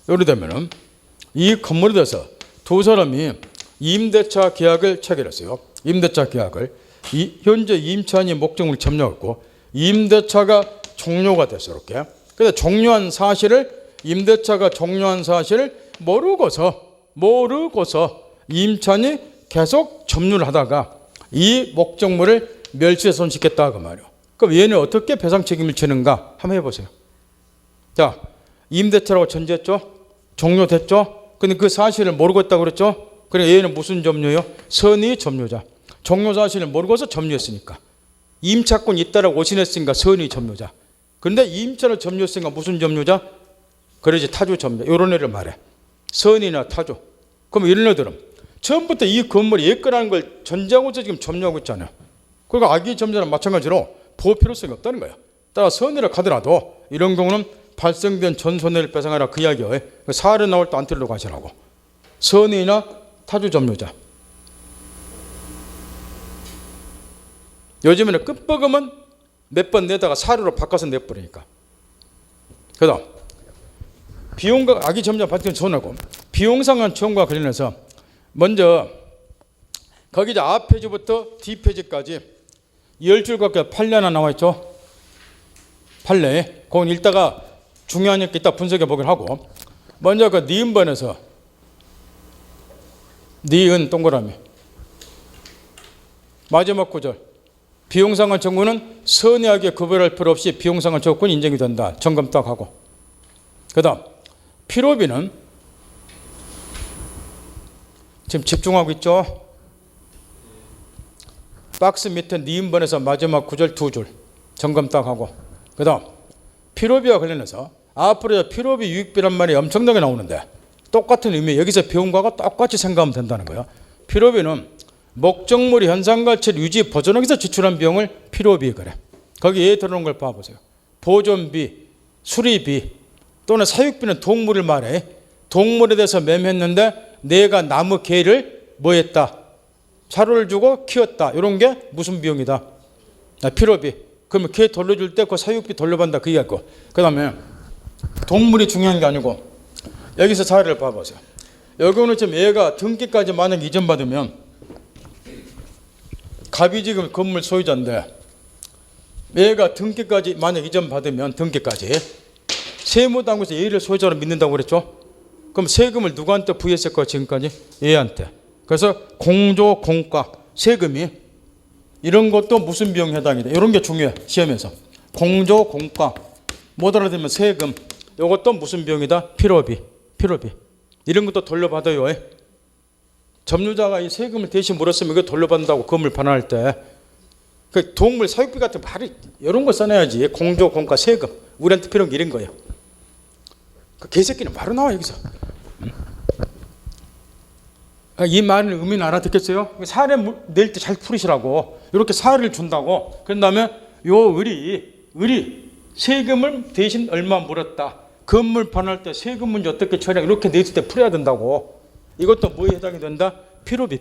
요리 되면은 이 건물에 대해서 두 사람이 임대차 계약을 체결했어요. 임대차 계약을 현재 임차인이 목적물을 점유했고 임대차가 종료가 됐어요. 이렇게. 그래서 종료한 사실을, 임대차가 종료한 사실을 모르고서 임차인이 계속 점유를 하다가 이 목적물을 멸치에 손짓했다 그 말이에요. 그럼 얘는 어떻게 배상 책임을 지는가 한번 해보세요. 자, 임대차라고 전제했죠. 종료됐죠. 근데 그 사실을 모르고 있다고 그랬죠. 그래, 얘는 무슨 점유예요? 선의 점유자. 종료 사실을 모르고서 점유했으니까. 임차권이 있다라고 오신했으니까 선의 점유자. 그런데 임차를 점유했으니까 무슨 점유자? 그러지, 타주 점유자. 이런 애를 말해. 선이나 타주. 그럼 이런 애들은 처음부터 이 건물이 얘 거라는 걸 전제하고서 지금 점유하고 있잖아요. 그러니까 악의 점유자랑 마찬가지로 보호 필요성이 없다는 거예요. 따라 선이라 하더라도 이런 경우는 발생된 전손해를 배상하라 그 이야기예요. 사례 나올 때 안 틀리도록 하시라고. 선이나 타주 점유자. 요즘에는 끝버금은 몇 번 내다가 사료로 바꿔서 내버리니까. 그 다음 비용과 악의 점유자 발생 전하고 비용상한 지원과 관련해서 먼저 거기 이제 앞 페이지부터 뒤 페이지까지 10줄 가까이 판례 하나 나와 있죠. 판례. 그건 읽다가 중요하니까 이따 분석해 보긴 하고, 먼저 그 니은번에서 니은 동그라미 마지막 구절, 비용상한 청구는 선의하게 구별할 필요 없이 비용상한 청구권이 인정이 된다. 점검 딱 하고, 그 다음 필요비는 지금 집중하고 있죠. 박스 밑에 니은번에서 마지막 구절 2줄 점검 딱 하고, 그 다음 필요비와 관련해서 앞으로 필요비 유익비란 말이 엄청나게 나오는데 똑같은 의미, 여기서 비용과가 똑같이 생각하면 된다는 거예요. 필요비는 목적물이 현상가치를 유지 보존하기 위해서 지출한 비용을 필요비 그래. 거기에 들어오는 걸 봐보세요. 보존비, 수리비 또는 사육비는 동물을 말해. 동물에 대해서 매매했는데 내가 나무 개를 뭐 했다? 사료를 주고 키웠다. 이런 게 무슨 비용이다? 필요비. 그러면 개 돌려줄 때 그 사육비 돌려받는다 그 이야기고, 그 다음에 동물이 중요한 게 아니고 여기서 사례를 봐보세요. 여기는 지금 얘가 등기까지 만약 이전받으면 갑이 지금 건물 소유자인데 얘가 등기까지 만약 이전받으면 등기까지 세무당국에서 얘를 소유자로 믿는다고 그랬죠. 그럼 세금을 누구한테 부여했을 거야 지금까지? 얘한테. 그래서 공조, 공가, 세금이 이런 것도 무슨 비용에 해당이 돼? 이런 게 중요해 시험에서. 공조, 공가, 못 알아들으면 세금, 이것도 무슨 비용이다? 필요비. 이런 것도 돌려받아요. 점유자가 이 세금을 대신 물었으면 이거 돌려받는다고 건물 반환할 때 그 동물 사육비 같은 거 바로 이런 거 써놔야지. 공조, 공가, 세금. 우리한테 필요한 게 이런 거예요. 그 개새끼는 바로 나와 여기서. 이 말은 의미는 알아듣겠어요? 사례 낼 때 잘 풀으시라고. 이렇게 사례를 준다고. 그런 다음에 요 을이 세금을 대신 얼마 물었다. 건물 반환할 때 세금 문제 어떻게 처리하냐. 이렇게 냈을 때 풀어야 된다고. 이것도 뭐에 해당이 된다? 필요비.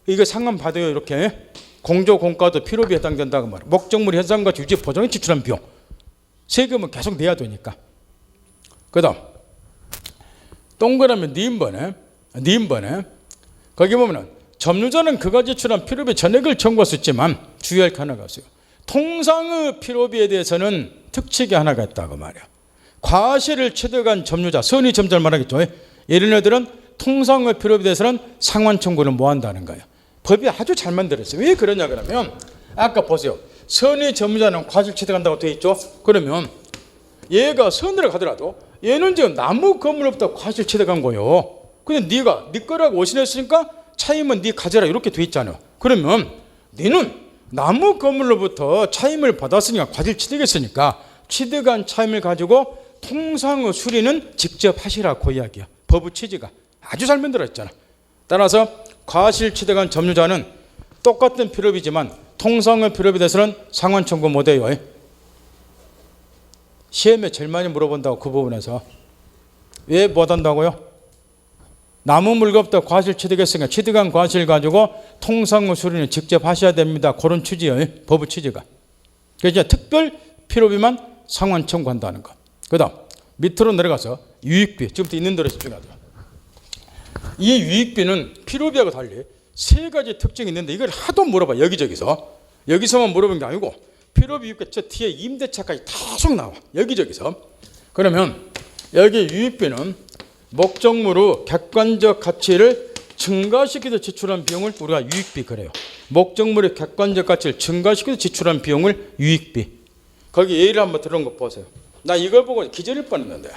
이거 상환 받아요. 이렇게. 공조, 공가도 필요비에 해당된다고 말이에요. 목적물 현상가치 유지 보존에 지출한 비용. 세금은 계속 내야 되니까. 그 다음 동그라미 니은번에 거기 보면은 점유자는 그가 지출한 필요비 전액을 청구할 수 있지만 주의할 게 하나가 있어요. 통상의 필요비에 대해서는 특칙이 하나가 있다고 말이야. 과실을 취득한 점유자, 선의 점유자를 말하겠죠. 이런 애들은 통상의 필요비에 대해서는 상환 청구를 못 한다는 거예요. 법이 아주 잘 만들었어요. 왜 그러냐 그러면 아까 보세요. 선의 점유자는 과실 취득한다고 되어 있죠. 그러면 얘가 선의를 하더라도 얘는 지금 나무 건물로부터 과실치대간 거요. 근데 네가 네 거라고 오신했으니까 차임은 네 가져라 이렇게 돼 있잖아요. 그러면 너는 나무 건물로부터 차임을 받았으니까 과실치대겠으니까 취득한 차임을 가지고 통상의 수리는 직접 하시라 그 이야기야. 법의 취지가 아주 잘 만들어졌잖아. 따라서 과실취득한 점유자는 똑같은 필요비지만 통상의 필요비에 대해서는 상환 청구 못해요. 시험에 제일 많이 물어본다고 그 부분에서. 왜 못한다고요? 나무 물건부터 과실 취득했으니까 취득한 과실 가지고 통상의 수리는 직접 하셔야 됩니다. 그런 취지예요. 법의 취지가. 그래서 특별 필요비만 상환 청구한다는 거. 그 다음 밑으로 내려가서 유익비. 지금부터 있는 대로 집중하세요. 이 유익비는 필요비하고 달리 세 가지 특징이 있는데 이걸 하도 물어봐. 여기저기서. 여기서만 물어본 게 아니고 필요비 유익비 저 뒤에 임대차까지 계속 나와. 여기저기서. 그러면 여기 유익비는 목적물의 객관적 가치를 증가시켜서 지출한 비용을 우리가 유익비 그래요. 목적물의 객관적 가치를 증가시켜서 지출한 비용을 유익비. 거기 예를 한번 들은 거 보세요. 나 이걸 보고 기절일 뻔했는데.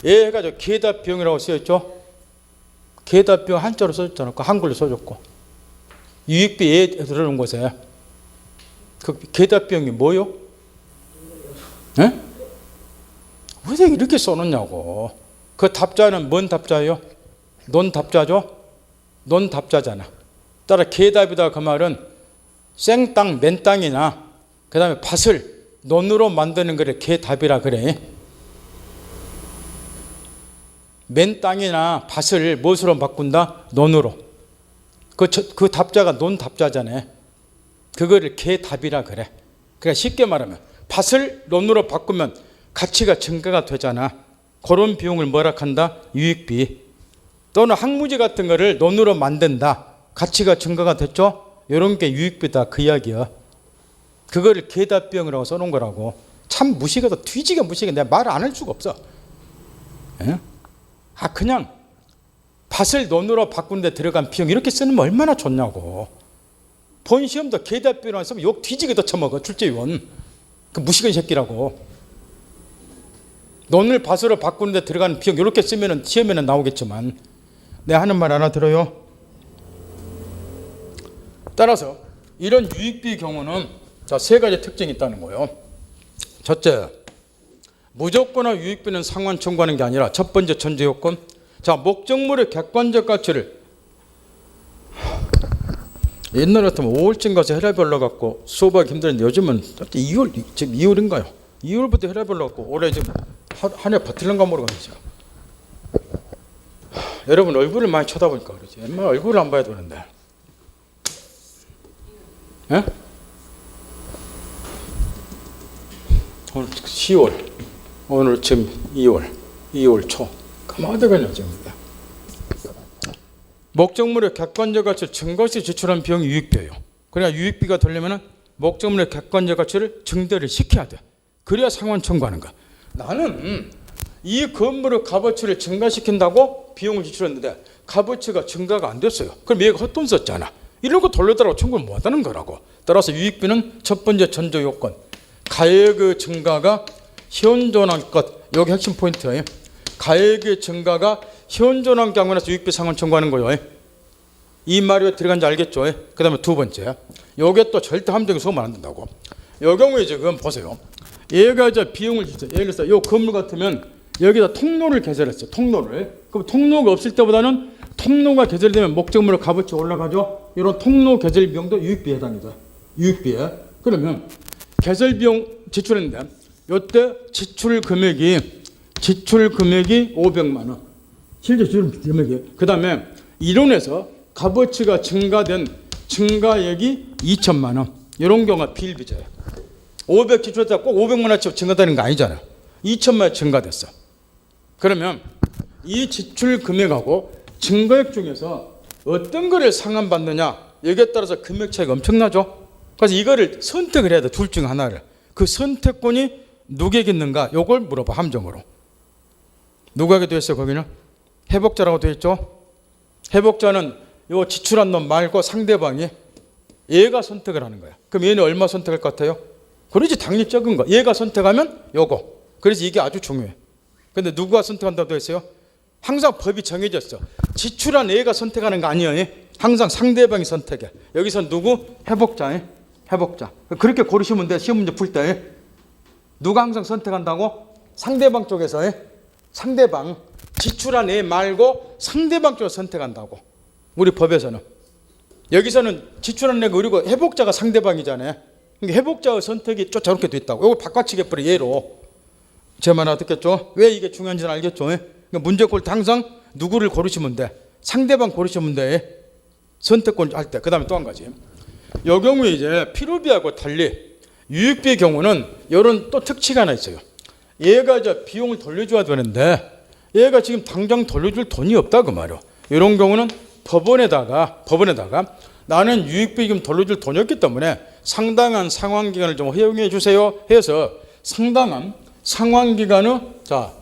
예 해가지고 계답 비용이라고 쓰였죠. 계답 비용 한자로 써줬잖아. 한글로 써줬고. 유익비 예 들어놓은 곳에 그 계답 비용이 뭐요? 예? 왜 이렇게 써놓냐고. 그 답자는 뭔 답자예요? 논답자죠? 논답자잖아. 따라 계답이다 그 말은 생땅, 맨땅이나 그 다음에 밭을 논으로 만드는 거를 계답이라 그래. 맨 땅이나 밭을 무엇으로 바꾼다? 논으로. 그 답자가 논답자잖아요. 그거를 계답이라 그래. 그러니까 쉽게 말하면 밭을 논으로 바꾸면 가치가 증가가 되잖아. 그런 비용을 뭐라 한다? 유익비. 또는 항무지 같은 거를 논으로 만든다. 가치가 증가가 됐죠? 이런 게 유익비다 그 이야기야. 그거를 계답 비용이라고 써놓은 거라고. 참 무식하다. 뒤지게 무식해. 내가 말을 안 할 수가 없어. 예? 그냥 밭을 논으로 바꾼 데 들어간 비용 이렇게 쓰면 얼마나 좋냐고. 본 시험도 계답 비용이라고 쓰면 욕 뒤지게 더 쳐먹어. 출제위원. 그 무식한 새끼라고. 논을 밭으로 바꾸는 데 들어가는 비용 이렇게 쓰면 시험에는 나오겠지만 내가 하는 말 하나 들어요. 따라서 이런 유익비 경우는 세 가지 특징이 있다는 거예요. 첫째, 무조건화 유익비는 상환 청구하는 게 아니라 첫 번째 전제 요건. 목적물의 객관적 가치를 옛날 같으면 5월쯤 가서 혈압별로 갖고 수업하기 힘들었는데 요즘은 2월, 지금 2월인가요? 2월부터 혈압별로 갖고 올해 지금 한 해 버틸는가 모르겠어요. 여러분 얼굴을 많이 쳐다보니까 그러지. 얼마나 얼굴을 안 봐야 되는데. 예? 오늘 10월. 오늘 지금 2월 초. 가만히 가냐 지금. 목적물의 객관적 가치를 증거시 지출한 비용이 유익비예요. 그러니까 유익비가 되려면 목적물의 객관적 가치를 증대를 시켜야 돼. 그래야 상환 청구하는 거야. 나는 이 건물의 값어치를 증가시킨다고 비용을 지출했는데 값어치가 증가가 안 됐어요. 그럼 얘가 헛돈 썼잖아. 이런 거 돌려달라고 청구를 못 하는 거라고. 따라서 유익비는 첫 번째 전제 요건. 가액의 증가가 현존할 것. 여기 핵심 포인트예요. 가액의 증가가 현존한 경우에서 유익비 상환 청구하는 거예요. 이 말이 왜 들어간지 알겠죠? 그 다음에 두 번째. 요게 또 절대 함정에 속으면 안 된다고. 요 경우에 지금 보세요. 얘가 이제 비용을 주죠. 예를 들어서 요 건물 같으면 여기다 통로를 개설했어요. 통로를. 그럼 통로가 없을 때보다는 통로가 개설되면 목적물의 값어치 올라가죠. 이런 통로 개설 비용도 유익비에 해당이죠. 유익비에. 그러면 개설 비용 지출했는데 요때 지출 금액이 500만 원. 실제 지출 금액이. 그 다음에 이론에서 값어치가 증가된 증가액이 2천만 원. 이런 경우가 비일비재예요. 500 지출했다가 꼭 500만 원치 증가되는 거 아니잖아요. 2천만 원 증가됐어. 그러면 이 지출 금액하고 증가액 중에서 어떤 거를 상환받느냐 여기에 따라서 금액 차이가 엄청나죠. 그래서 이거를 선택을 해야 돼. 둘 중 하나를. 그 선택권이 누구에게 있는가 요걸 물어봐. 함정으로. 누구에게 되어 있어요? 거기는 회복자라고 되어 있죠. 회복자는 요 지출한 놈 말고 상대방이 얘가 선택을 하는 거야. 그럼 얘는 얼마 선택할 것 같아요? 그러지 당연히 적은 거. 얘가 선택하면 요거. 그래서 이게 아주 중요해. 근데 누가 선택한다고 되어 있어요? 항상 법이 정해졌어. 지출한 A가 선택하는 거 아니에요. 항상 상대방이 선택해. 여기서 누구? 회복자. 회복자. 그렇게 고르시면 돼. 시험 문제 풀 때. 누가 항상 선택한다고? 상대방 쪽에서. 상대방. 지출한 A 말고 상대방 쪽을 선택한다고. 우리 법에서는. 여기서는 지출한 애가 그리고 회복자가 상대방이잖아요. 그러니까 회복자의 선택이 저렇게 돼 있다고. 이거 바꿔치기 해버려. 예로. 제 말 알아듣겠죠? 왜 이게 중요한지는 알겠죠? 그러니까 문제 고를 때 항상 누구를 고르시면 돼. 상대방 고르시면 돼. 선택권 할 때. 그 다음에 또 한 가지. 요 경우에 이제 필요비하고 달리 유익비의 경우는 이런 또 특징이 하나 있어요. 얘가 이제 비용을 돌려줘야 되는데 얘가 지금 당장 돌려줄 돈이 없다 그 말이야. 이런 경우는 법원에다가 나는 유익비 좀 돌려줄 돈이 없기 때문에 상당한 상환기간을 좀 허용해 주세요 해서 상당한 상환기간을 자,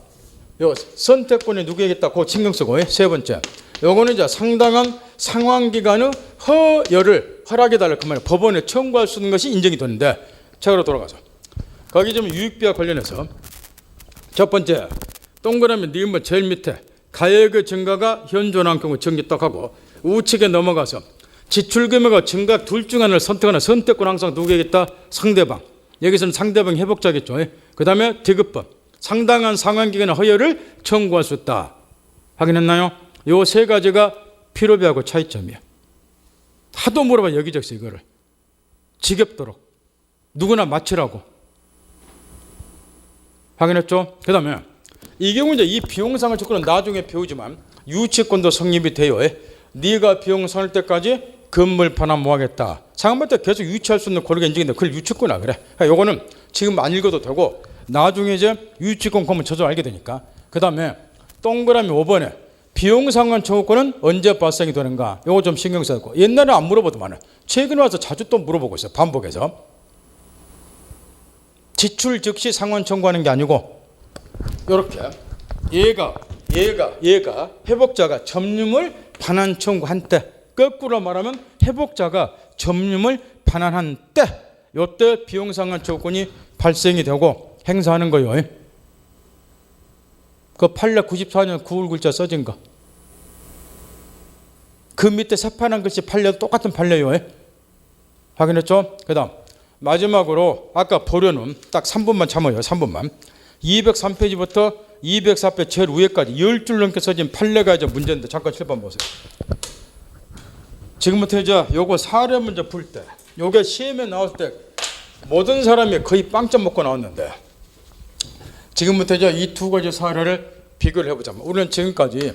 요 선택권이 누구에게 있다? 그거 신경 쓰고 세 번째. 요거는 이제 상당한 상환기간의 허여를 허락해달라 그 말이에요. 법원에 청구할 수 있는 것이 인정이 되는데 책으로 돌아가서 거기 좀 유익비와 관련해서 첫 번째 동그라미 니은번 제일 밑에 가액의 증가가 현존한 경우 정리 딱 하고 우측에 넘어가서 지출금액과 증가 둘 중 하나를 선택하는 선택권 항상 누구에게 있다? 상대방. 여기서는 상대방 회복자겠죠. 그 다음에 디귿법. 상당한 상환기간의 허여를 청구할 수 있다. 확인했나요? 요 세 가지가 필요비하고 차이점이에요. 하도 물어봐 여기저기서 이거를. 지겹도록. 누구나 맞추라고. 확인했죠? 그 다음에 이 경우 이제 이 비용상을 조건은 나중에 배우지만 유치권도 성립이 돼요. 네가 비용 상할 때까지 건물 반환 뭐 하겠다. 상환할 때 계속 유치할 수 있는 권리가 인정인데 그걸 유치권이라 그래. 요거는 지금 안 읽어도 되고 나중에 이제 유치권 보면 저절 알게 되니까. 그 다음에 동그라미 5번에 비용 상환 청구권은 언제 발생이 되는가. 요거 좀 신경 써야 되고 옛날에 안 물어보더만 최근에 와서 자주 또 물어보고 있어요. 반복해서. 지출 즉시 상환 청구하는 게 아니고 이렇게 얘가 회복자가 점유물 반환 청구한 때 거꾸로 말하면 회복자가 점유물 반환한 때 이때 비용 상환 청구권이 발생이 되고 행사하는 거예요. 그 판례 94년 9월 글자 써진 거. 그 밑에 새파란 글씨 판례도 똑같은 판례예요. 확인했죠? 그 다음 마지막으로 아까 보려는 딱 3분만 참아요. 3분만. 203페이지부터 204페이지 제일 위에까지 10줄 넘게 써진 판례가 이제 문제인데 잠깐 칠번 보세요. 지금부터 이제 요거 사례 문제 풀 때 요게 시험에 나올 때 모든 사람이 거의 빵점 먹고 나왔는데 지금부터 이제 이 두 가지 사례를 비교를 해보자면 우리는 지금까지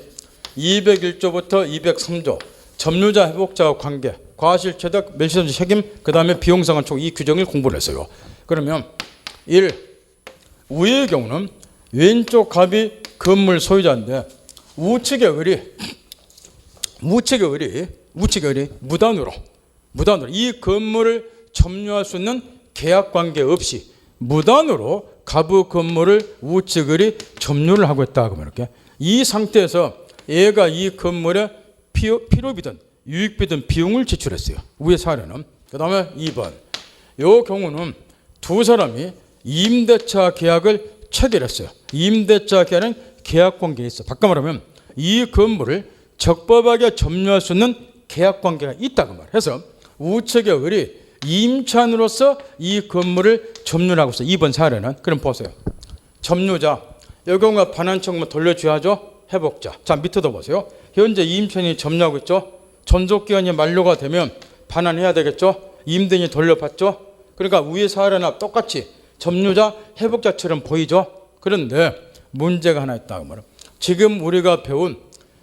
201조부터 203조 점유자 회복자와 관계 과실취득 멸시선지 책임 그 다음에 비용상환 총 이 규정을 공부를 했어요. 그러면 1. 우의 경우는 왼쪽 갑이 건물 소유자인데 우측의 을이 무단으로 이 건물을 점유할 수 있는 계약관계 없이 무단으로 갑의 건물을 우측 을이 점유를 하고 있다. 이렇게 이 상태에서 얘가 이 건물에 필요비든 유익비든 비용을 지출했어요. 위의 사례는. 그 다음에 2번 이 경우는 두 사람이 임대차 계약을 체결했어요. 임대차 계약은 계약관계에 있어. 바꿔 말하면 이 건물을 적법하게 점유할 수 있는 계약관계가 있다고 말해요. 그래서 우측의 을이 임차인으로서 이 건물을 점유를 하고 있어요. 2번 사례는. 그럼 보세요. 점유자. 이 경우가 반환 청구만 돌려줘야죠. 회복자. 자 밑에도 보세요. 현재 임차인이 점유하고 있죠. 존속기간이 만료가 되면 반환해야 되겠죠. 임대인이 돌려받죠. 그러니까 위의 사례나 똑같이 점유자 회복자처럼 보이죠. 그런데 문제가 하나 있다고 말해요. 지금 우리가 배운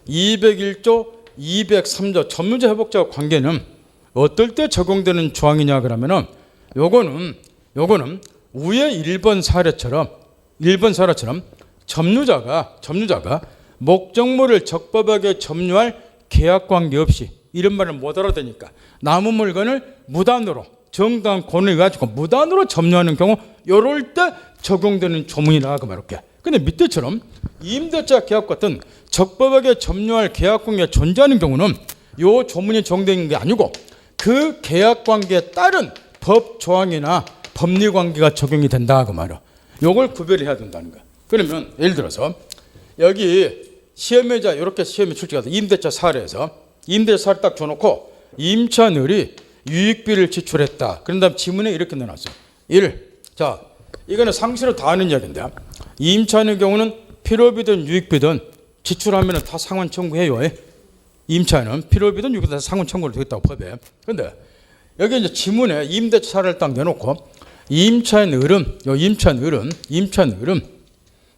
201조 203조 점유자 회복자 관계는 어떨 때 적용되는 조항이냐 그러면은 요거는 위의 1번 사례처럼 점유자가 목적물을 적법하게 점유할 계약관계 없이 이런 말을 못 알아듣니까 남은 물건을 무단으로 정당한 권을 가지고 무단으로 점유하는 경우 이럴 때 적용되는 조문이라 그 말할게. 근데 밑에처럼 임대차 계약 같은 적법하게 점유할 계약관계가 존재하는 경우는 이 조문이 적용되는 게 아니고 그 계약관계에 따른 법 조항이나 법리관계가 적용이 된다 그 말이야. 이걸 구별해야 된다는 거야. 그러면 예를 들어서 여기 시험의자 이렇게 시험에 출제가서 임대차 사례에서 임대차 사례 딱 줘놓고 임차늘이 유익비를 지출했다. 그런 다음 지문에 이렇게 넣어놨어요. 1. 자, 이거는 상시로 다 아는 이야기인데 임차의 경우는 필요비든 유익비든 지출하면 다 상환 청구해요. 임차는 필요비든 유익비든 다 상환 청구를 되겠다고 법에. 그런데 여기 이제 지문에 임대차 사례를 딱 내놓고 임차늘은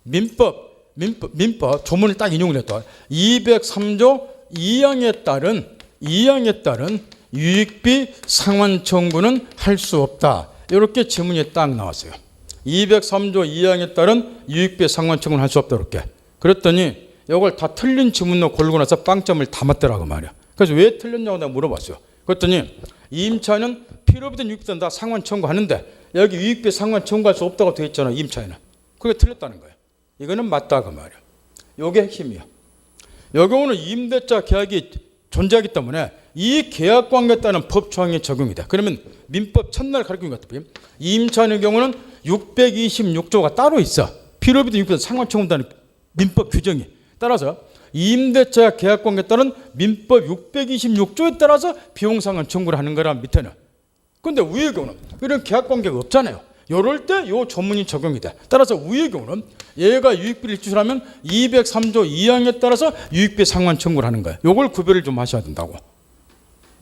민법 조문을 딱 인용을 했다. 203조 2항에 따른 유익비 상환 청구는 할 수 없다. 이렇게 지문이 딱 나왔어요. 203조 2항에 따른 유익비 상환 청구는 할 수 없다. 이렇게. 그랬더니 이걸 다 틀린 지문으로 고르고 나서 빵점을 다 맞더라고 말이야. 그래서 왜 틀렸냐고 내가 물어봤어요. 그랬더니 임차는 필요비든 유익비든 다 상환 청구하는데 여기 유익비 상환 청구할 수 없다고 되어 있잖아. 임차에는. 그게 틀렸다는 거예요. 이거는 맞다 그 말이야. 이게 핵심이야. 이 경우는 임대차 계약이 존재하기 때문에 이 계약 관계에 따른 법 조항이 적용이 돼. 그러면 민법 첫날 가르친 것 같아요. 임차의 경우는 626조가 따로 있어. 필요비도 유익비도 상환 청구한다는 민법 규정이. 따라서 임대차 계약 관계에 따른 민법 626조에 따라서 비용 상환 청구를 하는 거라 밑에는. 그런데 위의 경우는 이런 계약 관계가 없잖아요. 이럴 때 이 조문이 적용이 돼. 따라서 위의 경우는 얘가 유익비를 지출하면 203조 2항에 따라서 유익비 상환 청구를 하는 거예요. 이걸 구별을 좀 하셔야 된다고.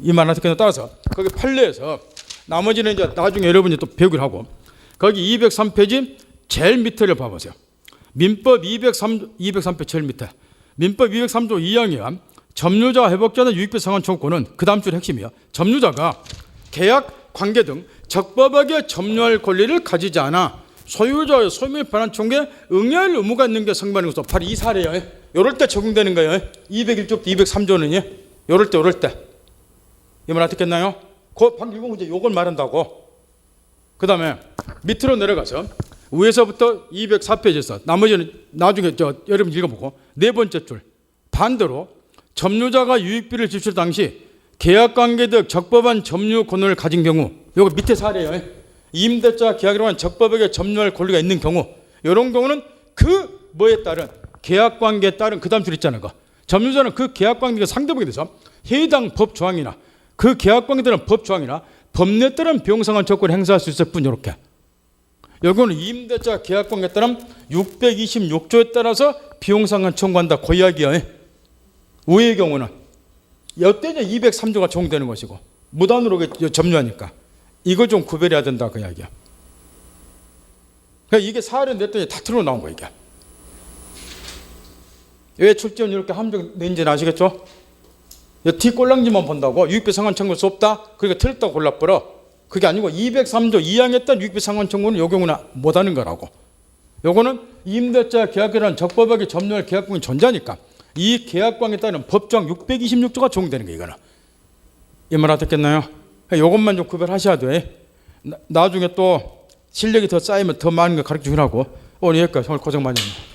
이 말 하나 따라서 거기 판례에서 나머지는 이제 나중에 여러분이 또 배우기를 하고 거기 203페이지 제일 밑에를 봐보세요. 민법 203페이지 제일 밑에 민법 203조 2항이야. 점유자 회복자는 유익비 상환 청구권은 그 다음 줄 핵심이야. 점유자가 계약 관계 등 적법하게 점유할 권리를 가지지 않아 소유자의 소유물 반환 청구에 응할 의무가 있는 게 성립하는 것으로 바로 이 사례예요. 이럴 때 적용되는 거예요. 201조부터 203조는요. 이럴 때. 이 말 어떻겠나요? 방금 읽은 문제 요걸 말한다고. 그 다음에 밑으로 내려가서 위에서부터 204페이지에서 나머지는 나중에 여러분 읽어보고 네 번째 줄 반대로 점유자가 유익비를 지출 당시 계약관계적 적법한 점유 권한을 가진 경우 요거 밑에 사례예요. 임대차 계약으로 한 적법하게 점유할 권리가 있는 경우 이런 경우는 그 뭐에 따른 계약관계에 따른 그 다음 줄 있잖아요. 점유자는 그 계약관계가 상대방에 대해서 해당 법 조항이나 그 계약관계에 따른 법 조항이나 법률에 따른 비용상환 조건을 행사할 수 있을 뿐 이렇게. 여기는 임대차 계약관계에 따른 626조에 따라서 비용상환 청구한다. 그 이야기야. 우의 경우는 이때 203조가 적용되는 것이고 무단으로 점유하니까 이걸 좀 구별해야 된다 그 이야기야. 그러니까 이게 사례 냈더니 다 틀어 나온 거야 이게. 왜 출제원 이렇게 함정 낸지는 아시겠죠? 뒷꼴랑지만 본다고 유익비 상환 청구할 수 없다? 그러니까 틀렸다고 골라버려. 그게 아니고 203조 2항에 따른 유익비 상환 청구는 요 경우는 못하는 거라고. 요거는 임대차 계약이라는 적법하게 점유할 계약권이 존재하니까 이 계약관계에 따른 법정 626조가 적용되는 거예요. 이거는. 이 말 어떻겠나요? 요것만 좀 구별하셔야 돼. 나중에 또 실력이 더 쌓이면 더 많은 거 가르쳐 주라고. 오늘 여기까지. 오늘 고생 많이 했네.